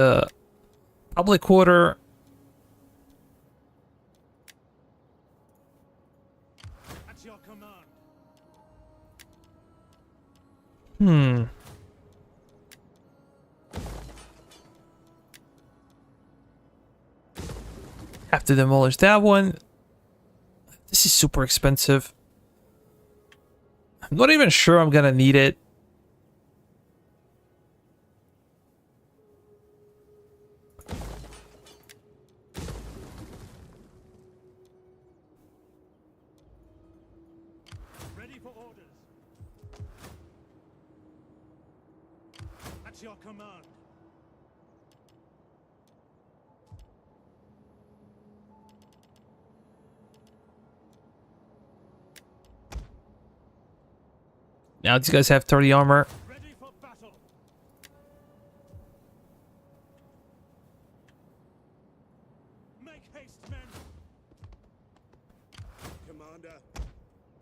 Public order. At your command. Have to demolish that one. This is super expensive. I'm not even sure I'm gonna need it. Ready for orders. At your command. Now these guys have 30 armor. Ready for battle. Make haste, men. Commander.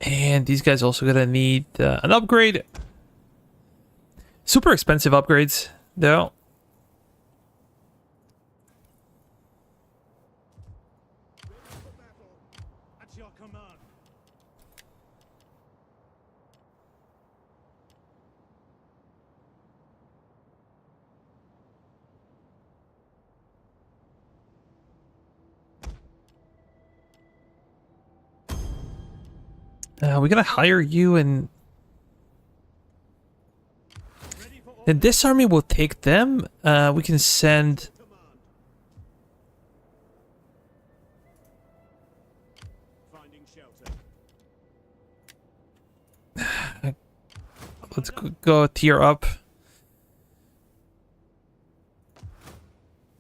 And these guys also gonna need an upgrade. Super expensive upgrades, though. Ready for battle. At your command. We're gonna hire you, and Ready for orders. then this army will take them. We can send. Command. Finding shelter. Let's go tier up.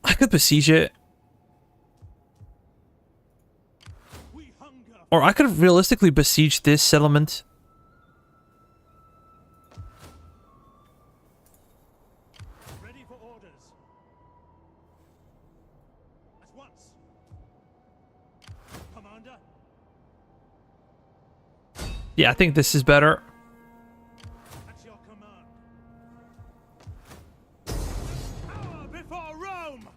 I could besiege it, We hunger. or I could realistically besiege this settlement. Ready for orders. At once. Commander. Yeah, I think this is better. At your command. Power before Rome!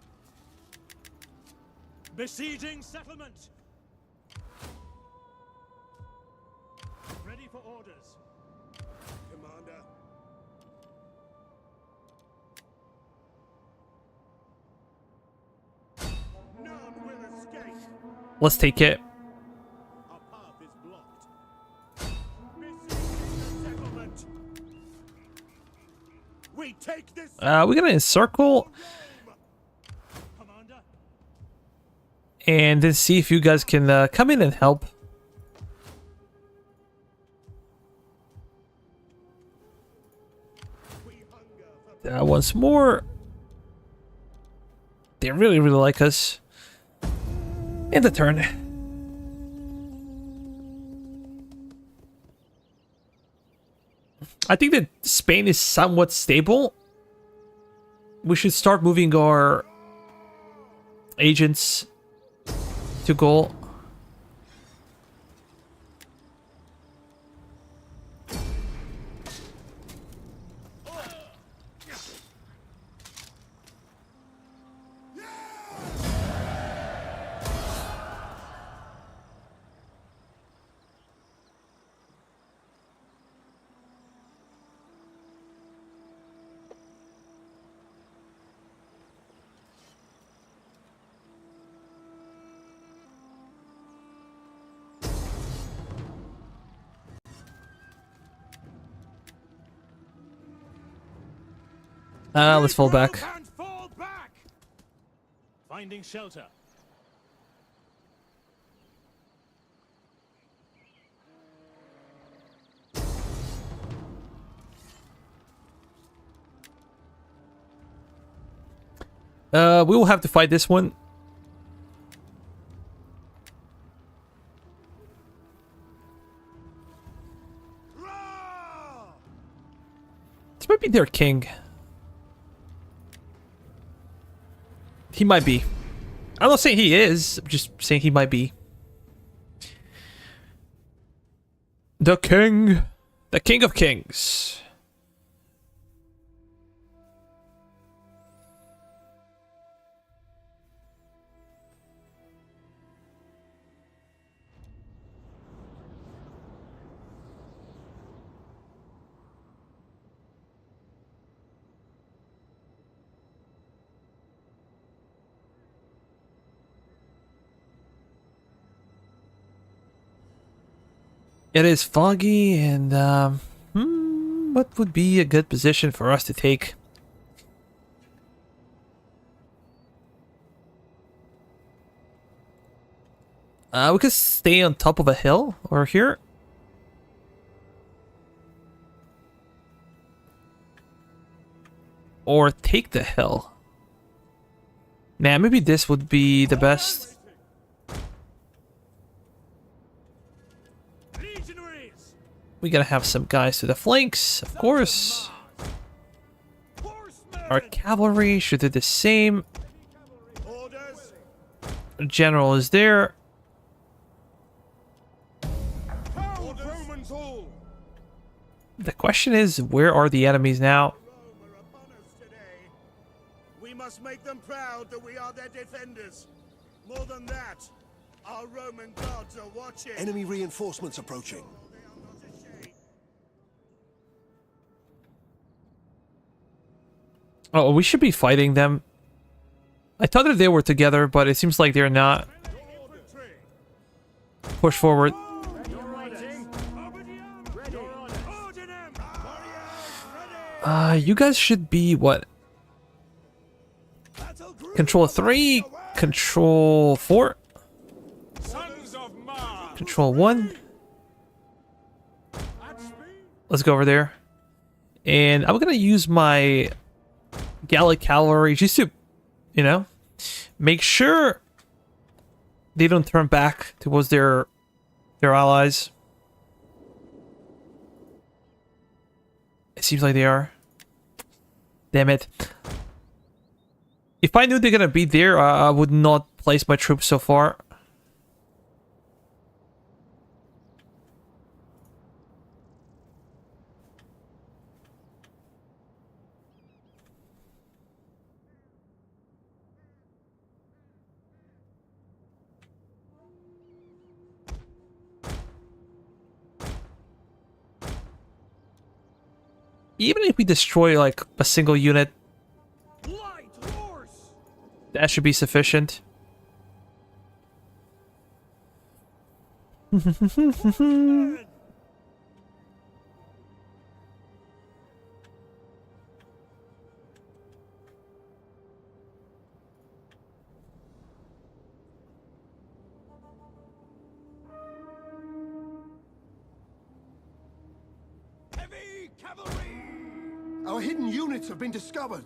Besieging settlement! Ready for orders. Commander. Let's take it. Our path is blocked. Besiege the settlement. We take this. We're gonna encircle Commander. and then see if you guys can come in and help. Once more. They really, really like us. In the turn. I think that Spain is somewhat stable. We should start moving our agents to Gaul. Let's fall back. And fall back. Finding shelter. We will have to fight this one. This might be their king. He might be. I'm not saying he is. I'm just saying he might be. The king. The king of kings. It is foggy, and what would be a good position for us to take? We could stay on top of a hill, or here. Or take the hill. Nah, maybe this would be the best. We gotta have some guys to the flanks, of course. Our cavalry should do the same. Our general is there. The question is, where are the enemies now? We must make them proud that we are their defenders. More than that, our Roman gods are watching. Enemy reinforcements approaching. Oh, we should be fighting them. I thought that they were together, but it seems like they're not. Push forward. You guys should be what? Control 3, Control 4, Control 1. Let's go over there. And I'm gonna use my Gallic cavalry just to, you know, make sure they don't turn back towards their allies. It seems like they are. Damn it. If I knew they're gonna be there, I would not place my troops so far. Even if we destroy like a single unit, that should be sufficient. Heavy cavalry! Our hidden units have been discovered.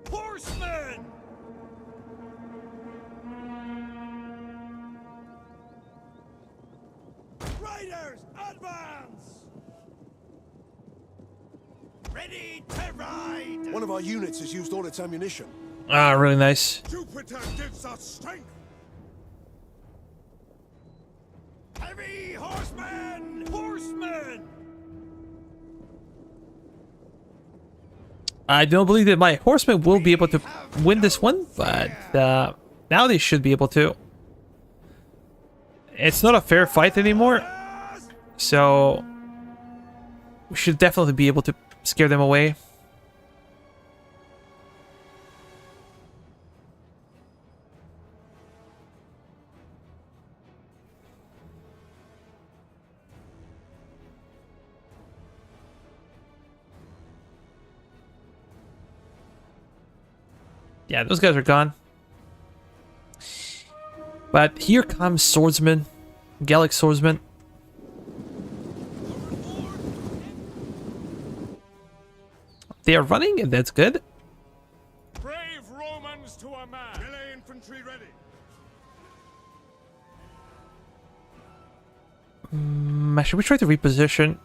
Horsemen! Riders, advance! Ready to ride! One of our units has used all its ammunition. Ah, really nice. Jupiter gives us strength! Heavy horsemen! Horsemen! I don't believe that my horsemen will be able to win this one, but now they should be able to. It's not a fair fight anymore, so we should definitely be able to scare them away. Yeah, those guys are gone. But here comes swordsman, Gallic swordsman. They are running, and that's good. Brave Romans to a man! Melee infantry ready! Should we try to reposition?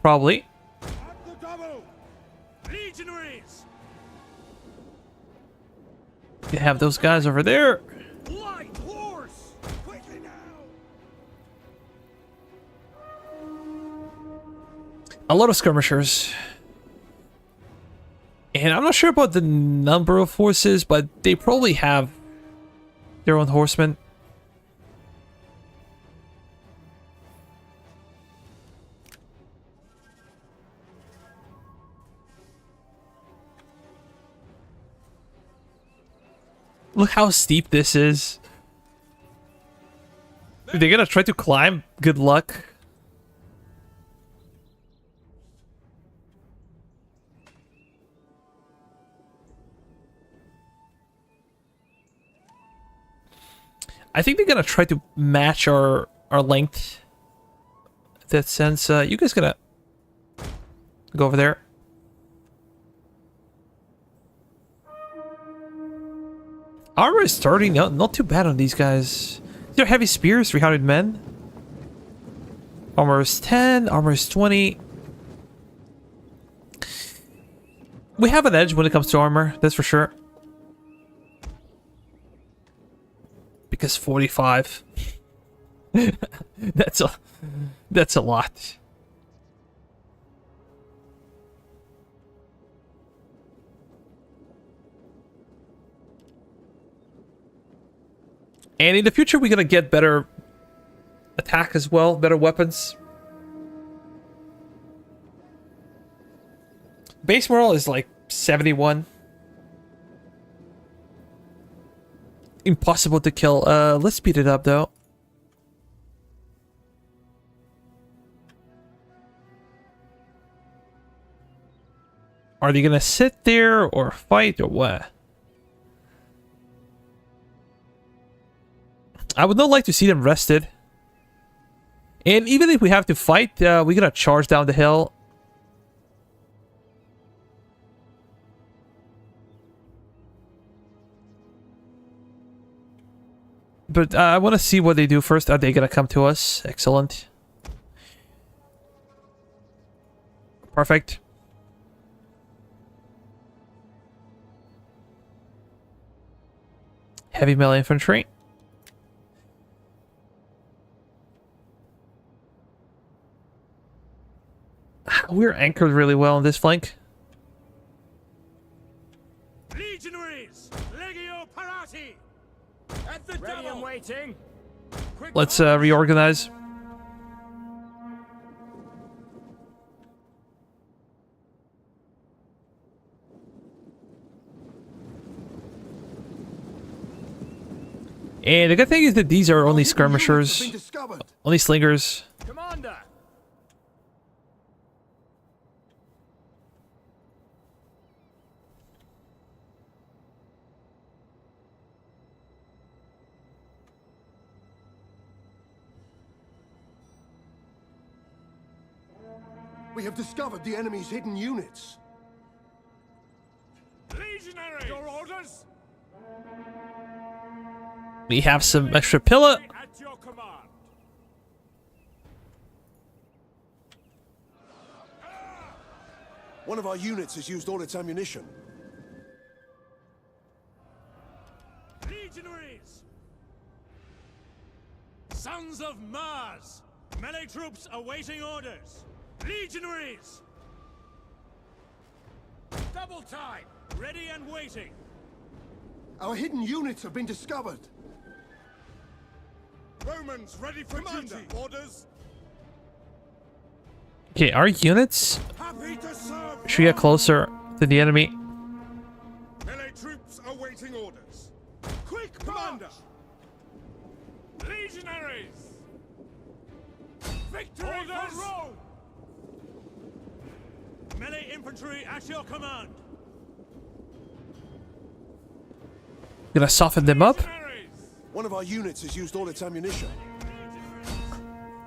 Probably. At the double! Legionaries! You have those guys over there. Light horse! Quickly now! A lot of skirmishers. And I'm not sure about the number of horses, but they probably have their own horsemen. Look how steep this is. If they're gonna try to climb, good luck. I think they're gonna try to match our length. In that sense, you guys gonna go over there. Armor is 30, not too bad on these guys. They're heavy spears, 300 men. Armor is 10, armor is 20. We have an edge when it comes to armor, that's for sure. Because 45. That's a lot. And in the future, we're gonna get better attack as well, better weapons. Base morale is like 71. Impossible to kill. Let's speed it up though. Are they gonna sit there or fight or what? I would not like to see them rested. And even if we have to fight, we're gonna charge down the hill. But I want to see what they do first. Are they gonna come to us? Excellent. Perfect. Heavy melee infantry. We're anchored really well on this flank. Legionaries! Legio Parati! At the Ready and double! waiting. Quick Let's march! reorganize. And the good thing is that these are only Our hidden units have been skirmishers, discovered. only slingers. Commander! We have discovered the enemy's hidden units. Legionaries! Your orders? We have some extra pillar. At your command. One of our units has used all its ammunition. Legionaries! Sons of Mars! Melee troops awaiting orders! Legionaries! Double time! Ready and waiting! Our hidden units have been discovered. Romans ready for duty! Orders! Okay, our units Happy to serve! should get closer to the enemy. Melee troops awaiting orders! Quick, Commander! Legionaries! Victory for Rome! Melee infantry at your command! Gonna soften them up. Legionaries! One of our units has used all its ammunition.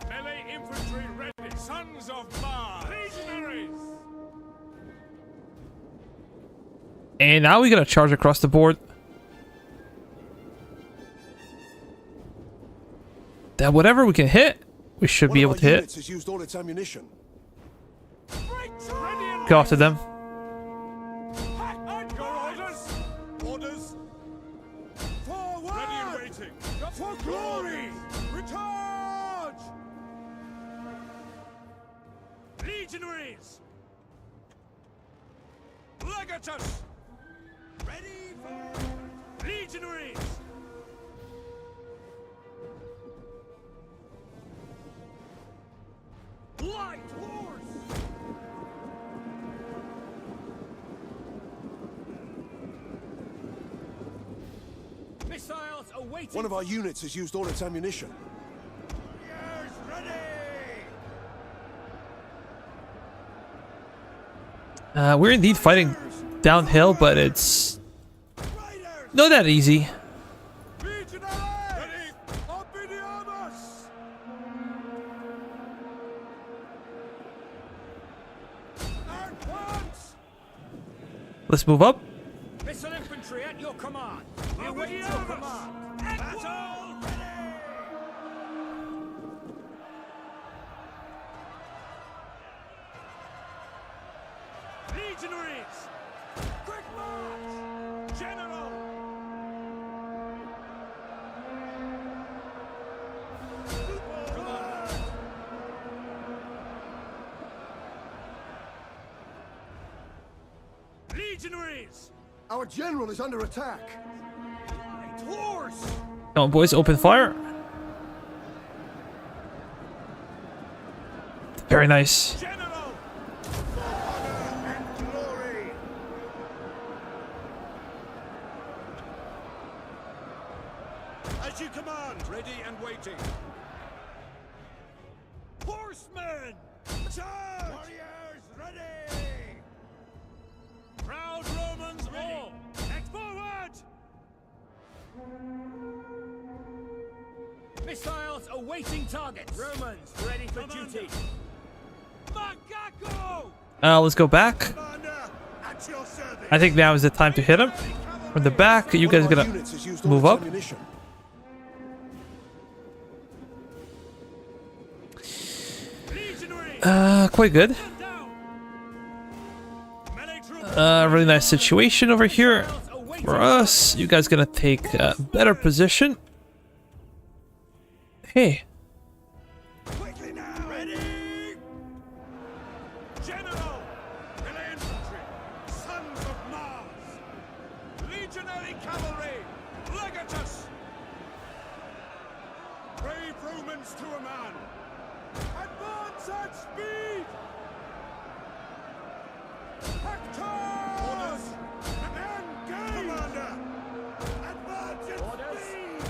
Melee infantry ready! Sons of Mars! Legionaries! And now we gotta charge across the board. That whatever we can hit, we should be able to hit. Has used all its ammunition. Ready and Go after them. your orders! Orders! Forward! Ready and waiting! For glory! Recharge! Legionaries! Legatus! Ready for... Legionaries! Light horse! Missiles awaiting. One of our units has used all its ammunition. Warriors ready. We're indeed fighting downhill, but it's Riders. not that easy. Legionaries. Ready. Obediamus. Advance. Let's move up. Missile infantry at your command. We await your command. Battle ready. Legionaries! Quick march! General! Command! Legionaries! Our general is under attack. Light horse! Come on, boys, open fire. Very nice. General! For honor and glory! As you command! Ready and waiting! Horsemen! Charge! Warriors ready! Proud Romans all! Act forward! Missiles awaiting targets! Romans ready for duty! Macaco! Let's go back. Commander, at your service! I think now is the time to hit him. From the back, you guys One of our gonna units has used all move its up. ammunition. Legionaries! Quite good. Down! Melee troops! Really nice situation over here for us. You guys gonna take a better position. Hey, Quickly now! Ready! General! Melee infantry! Sons of Mars! Legionary cavalry! Legatus! Brave Romans to a man! Advance at speed! Hector! Orders! And engage! Commander! Advance at speed!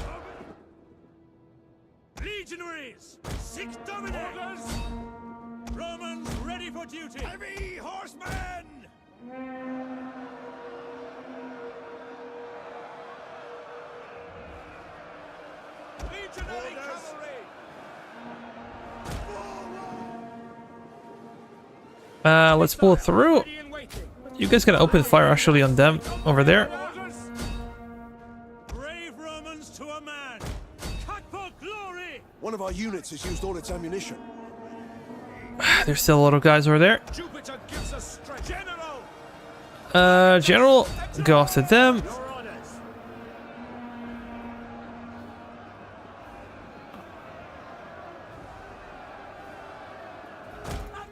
for duty! Heavy horsemen! Legionary cavalry! Let's pull through. Ready and waiting. You guys gotta open fire actually on them over there. Orders. Brave Romans to a man! Cut for glory! One of our units has used all its ammunition. There's still a lot of guys over there. Jupiter gives us strength! General! General, go after them. Your orders! At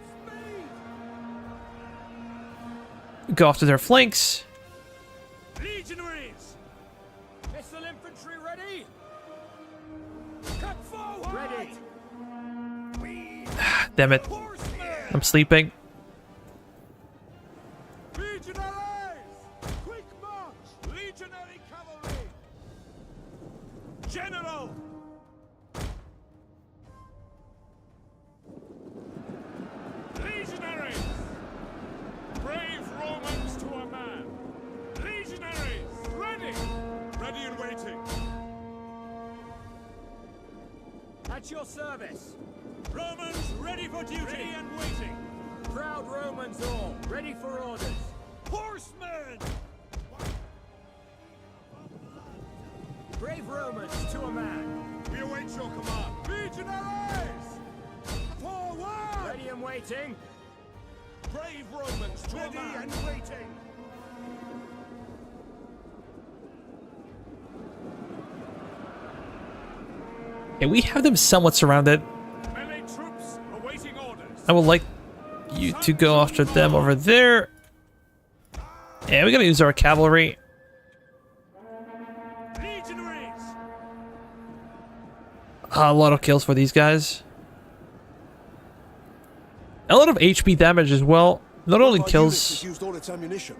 speed! Go after their flanks. Legionaries! Missile infantry ready! Cut forward! Ready! Damn it. Horsemen! I'm sleeping. Legionaries! Quick march! Legionary cavalry! General! Legionaries! Brave Romans to a man! Legionaries! Ready! Ready and waiting! At your service! Romans ready for duty! Ready and waiting! Proud Romans all, ready for orders! Horsemen! Brave Romans to a man! We await your command! Legionaries! Forward! Ready and waiting! Brave Romans to a man! Ready and waiting! Okay, we have them somewhat surrounded. Melee troops awaiting orders! I would like you to go after them over there. Yeah, we gotta use our cavalry. Legionaries! A lot of kills for these guys. A lot of HP damage as well. Not only One of our units kills. has used all its ammunition.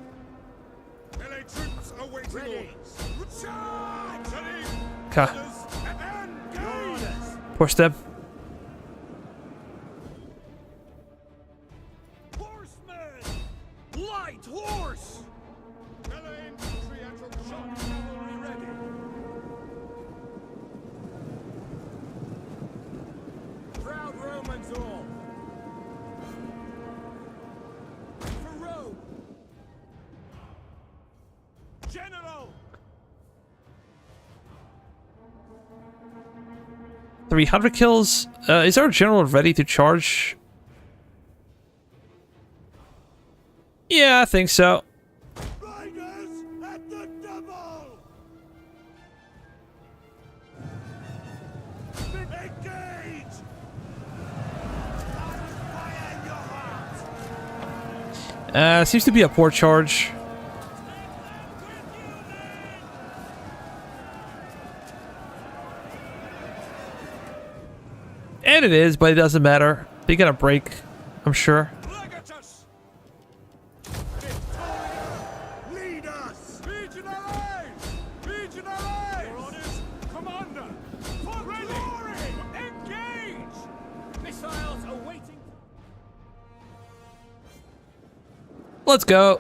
Melee troops awaiting orders! Charge! Ready! Okay, Orders! Engage! push them. Horsemen! Light horse! Melee infantry at your shock cavalry ready! Proud Romans all! For Rome! General! 300 kills. Is our general ready to charge? Yeah, I think so. Riders at the double! Engage! Fire in your heart! Seems to be a poor charge. And it is, but it doesn't matter. They got a break, I'm sure. Legatus! Lead us! Legionaries! Legionaries! Your orders, Commander! For glory! Engage! Missiles awaiting... Let's go.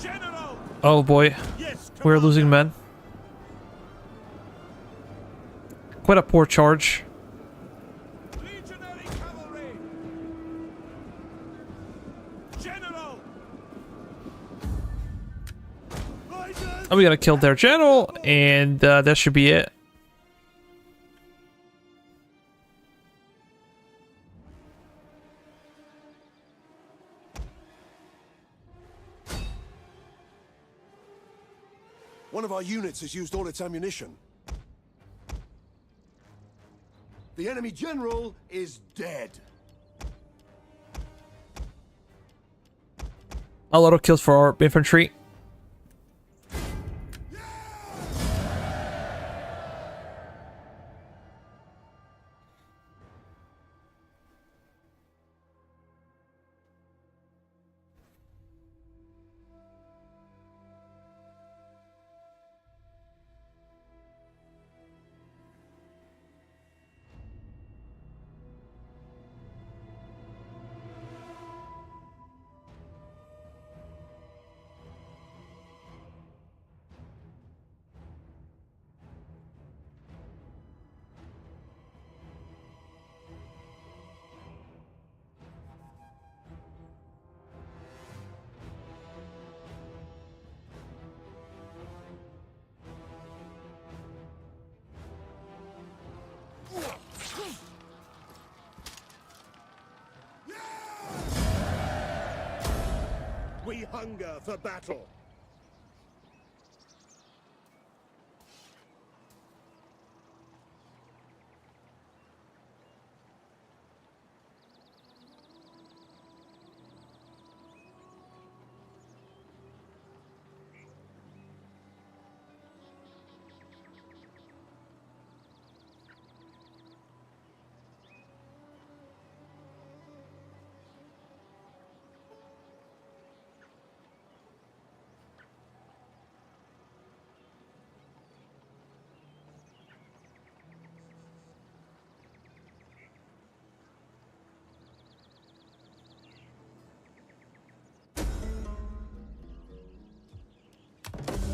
General! Oh boy, Yes, we're Commander. losing men. Quite a poor charge. Legionary cavalry! General! Riders! Oh, we gotta kill their general, and that should be it. One of our units has used all its ammunition. The enemy general is dead. A lot of kills for our infantry. We hunger for battle.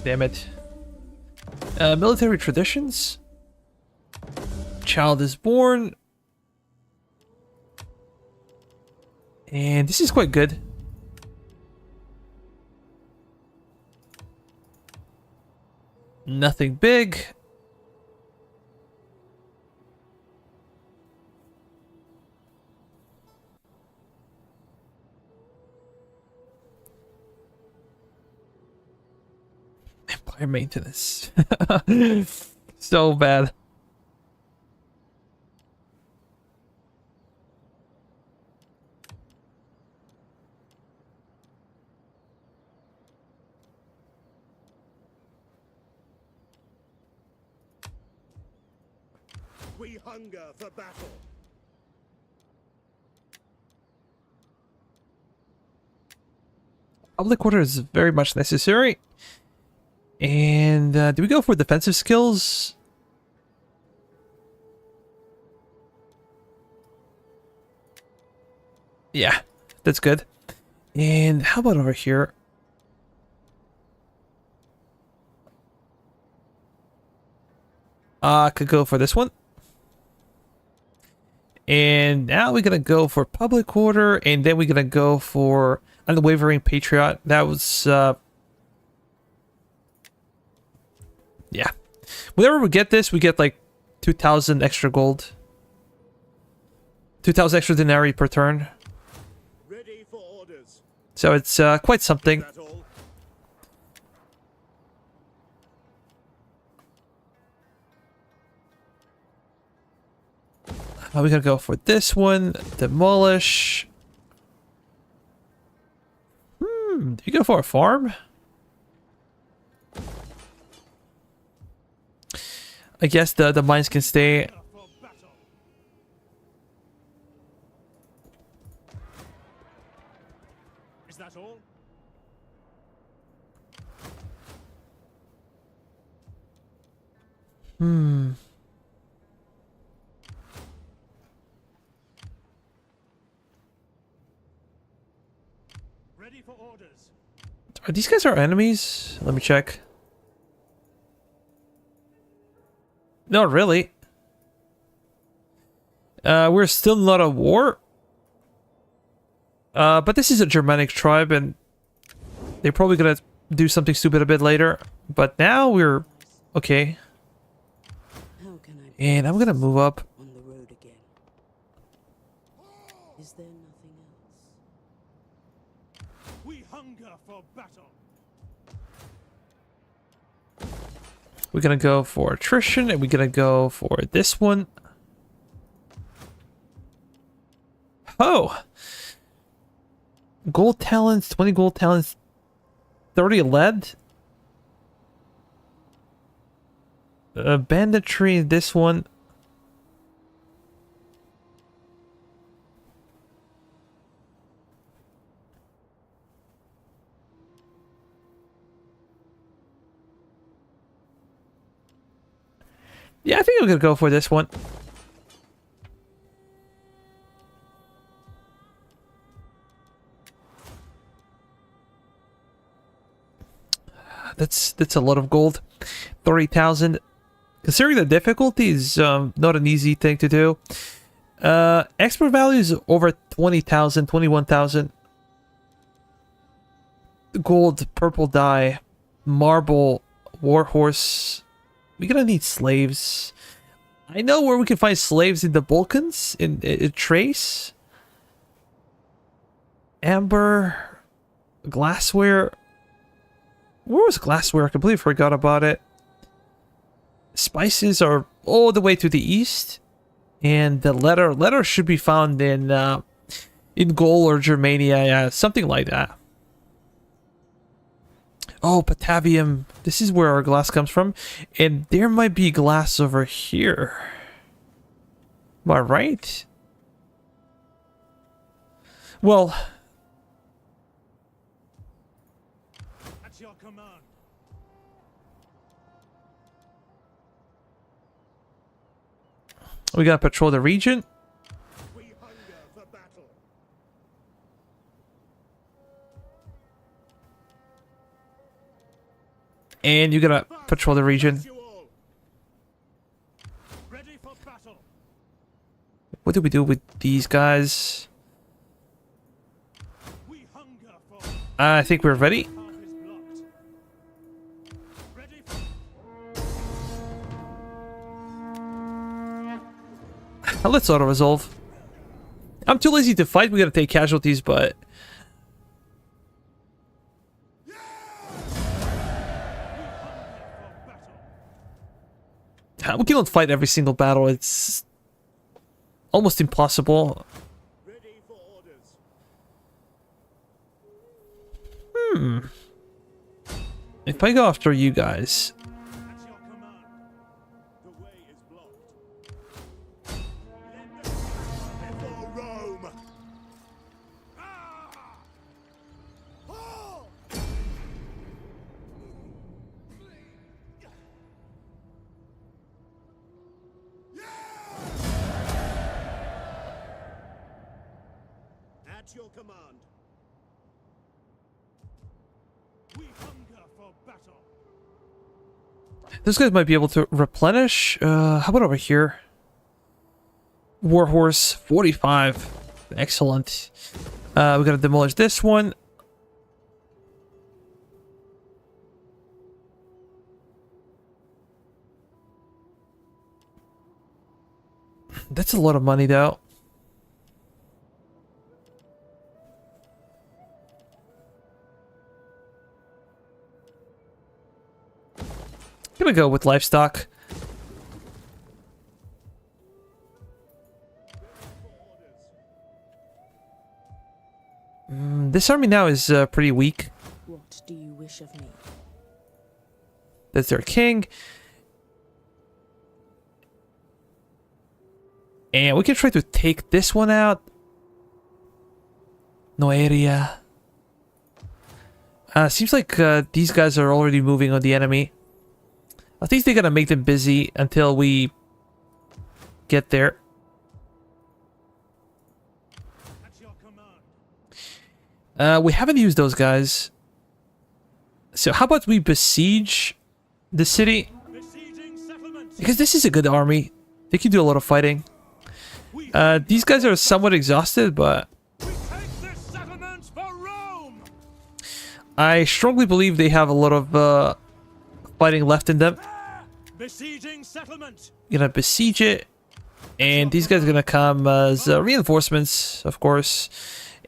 Damn it. Military traditions. Child is born. And this is quite good. Nothing big. Empire maintenance. So bad. We hunger for battle. Public order is very much necessary. And do we go for defensive skills? Yeah, that's good. And how about over here? Could go for this one. And now we're gonna go for public order, and then we're gonna go for unwavering patriot. That was yeah. Whenever we get this, we get like 2,000 extra gold. 2,000 extra denarii per turn. Ready for orders. So it's quite something. That all? We're gonna go for this one. Demolish. Do you go for a farm? I guess the mines can stay. For battle. Is that all? Ready for orders. Are these guys our enemies? Let me check. Not really. We're still not at war. But this is a Germanic tribe, and they're probably gonna do something stupid a bit later. But now we're okay. How can I And I'm gonna move up. on the road again? Is there nothing else? We hunger for battle. We're gonna go for attrition, and we're gonna go for this one. Oh! Gold talents, 20 gold talents, 30 lead. Banditry, this one. Yeah, I think I'm gonna go for this one. That's a lot of gold. 30,000. Considering the difficulty is not an easy thing to do. Expert value is over 20,000, 21,000. Gold, purple dye, marble, warhorse. We're gonna need slaves. I know where we can find slaves in the Balkans, in Trace. Amber. glassware. Where was glassware? I completely forgot about it. Spices are all the way to the east. And the leather should be found in Gaul or Germania, yeah, something like that. Oh, Patavium. This is where our glass comes from. And there might be glass over here. Am I right? Well, At your command. we gotta patrol the region. We hunger for battle. And you gotta patrol the region. You all. Ready for battle. What do we do with these guys? We hunger for I think we're ready. path is blocked. Ready for Let's auto-resolve. I'm too lazy to fight. We gotta take casualties, but... We cannot fight every single battle. It's almost impossible. ready for orders. If I go after you guys... At your command. The way is blocked. Before Rome. At your command. We hunger for battle. Those guys might be able to replenish. How about over here? Warhorse 45. Excellent. We gotta demolish this one. That's a lot of money, though. Gonna go with livestock. This army now is pretty weak. What do you wish of me? That's their king. And we can try to take this one out. Noeria. Seems like these guys are already moving on the enemy. I think they're gonna make them busy until we get there. At your command. We haven't used those guys. So how about we besiege the city? Besieging settlements. Because this is a good army. They can do a lot of fighting. These guys are somewhat exhausted, but We take this settlement for Rome. I strongly believe they have a lot of fighting left in them. Besieging settlement. Gonna besiege it. And these guys are gonna come as reinforcements, of course.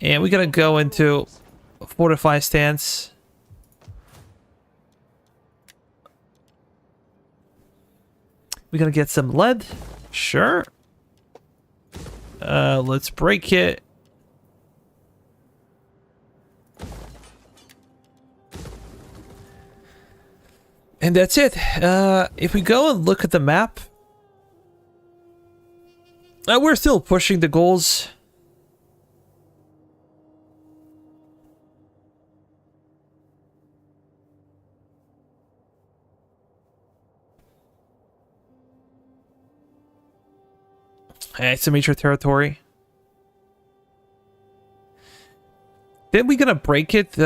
And we're gonna go into fortify stance. We're gonna get some lead. Sure. Let's break it. And that's it. If we go and look at the map, we're still pushing the goals. It's a major territory. Then we're gonna break it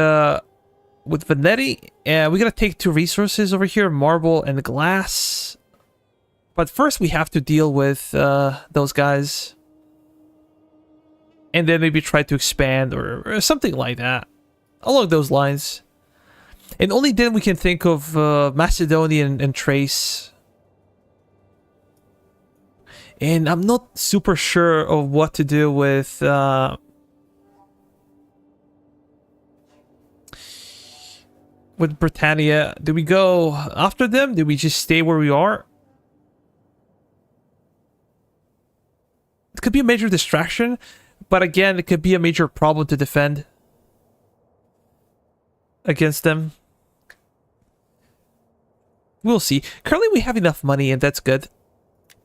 with Venetti. We're gonna take 2 resources over here, marble and glass. But first we have to deal with those guys. And then maybe try to expand or something like that. Along those lines. And only then we can think of Macedonia and Thrace. And I'm not super sure of what to do with with Britannia. Do we go after them? Do we just stay where we are? It could be a major distraction, but again, it could be a major problem to defend against them. We'll see. Currently, we have enough money, and that's good.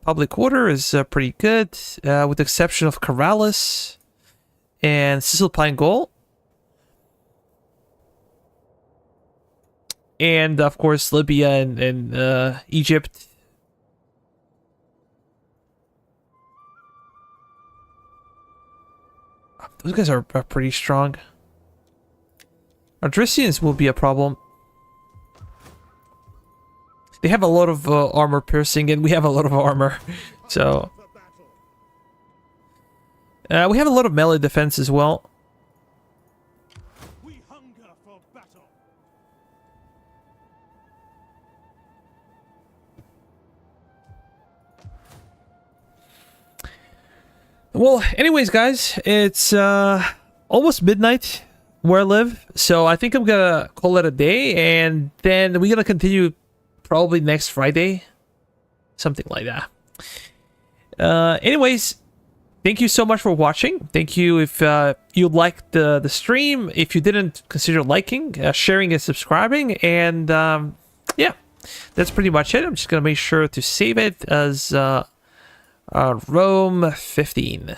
Public order is pretty good, with the exception of Corrales and Cisalpine Gaul. And, of course, Libya and Egypt. Those guys are pretty strong. Our Drisians will be a problem. They have a lot of armor piercing, and we have a lot of armor. So we have a lot of melee defense as well. We hunger for battle. Well, anyways, guys, it's almost midnight where I live, so I think I'm gonna call it a day, and then we're gonna continue probably next Friday, something like that. Anyways, thank you so much for watching. Thank you if you liked the stream. If you didn't, consider liking, sharing, and subscribing. And yeah, that's pretty much it. I'm just gonna make sure to save it as Rome 15.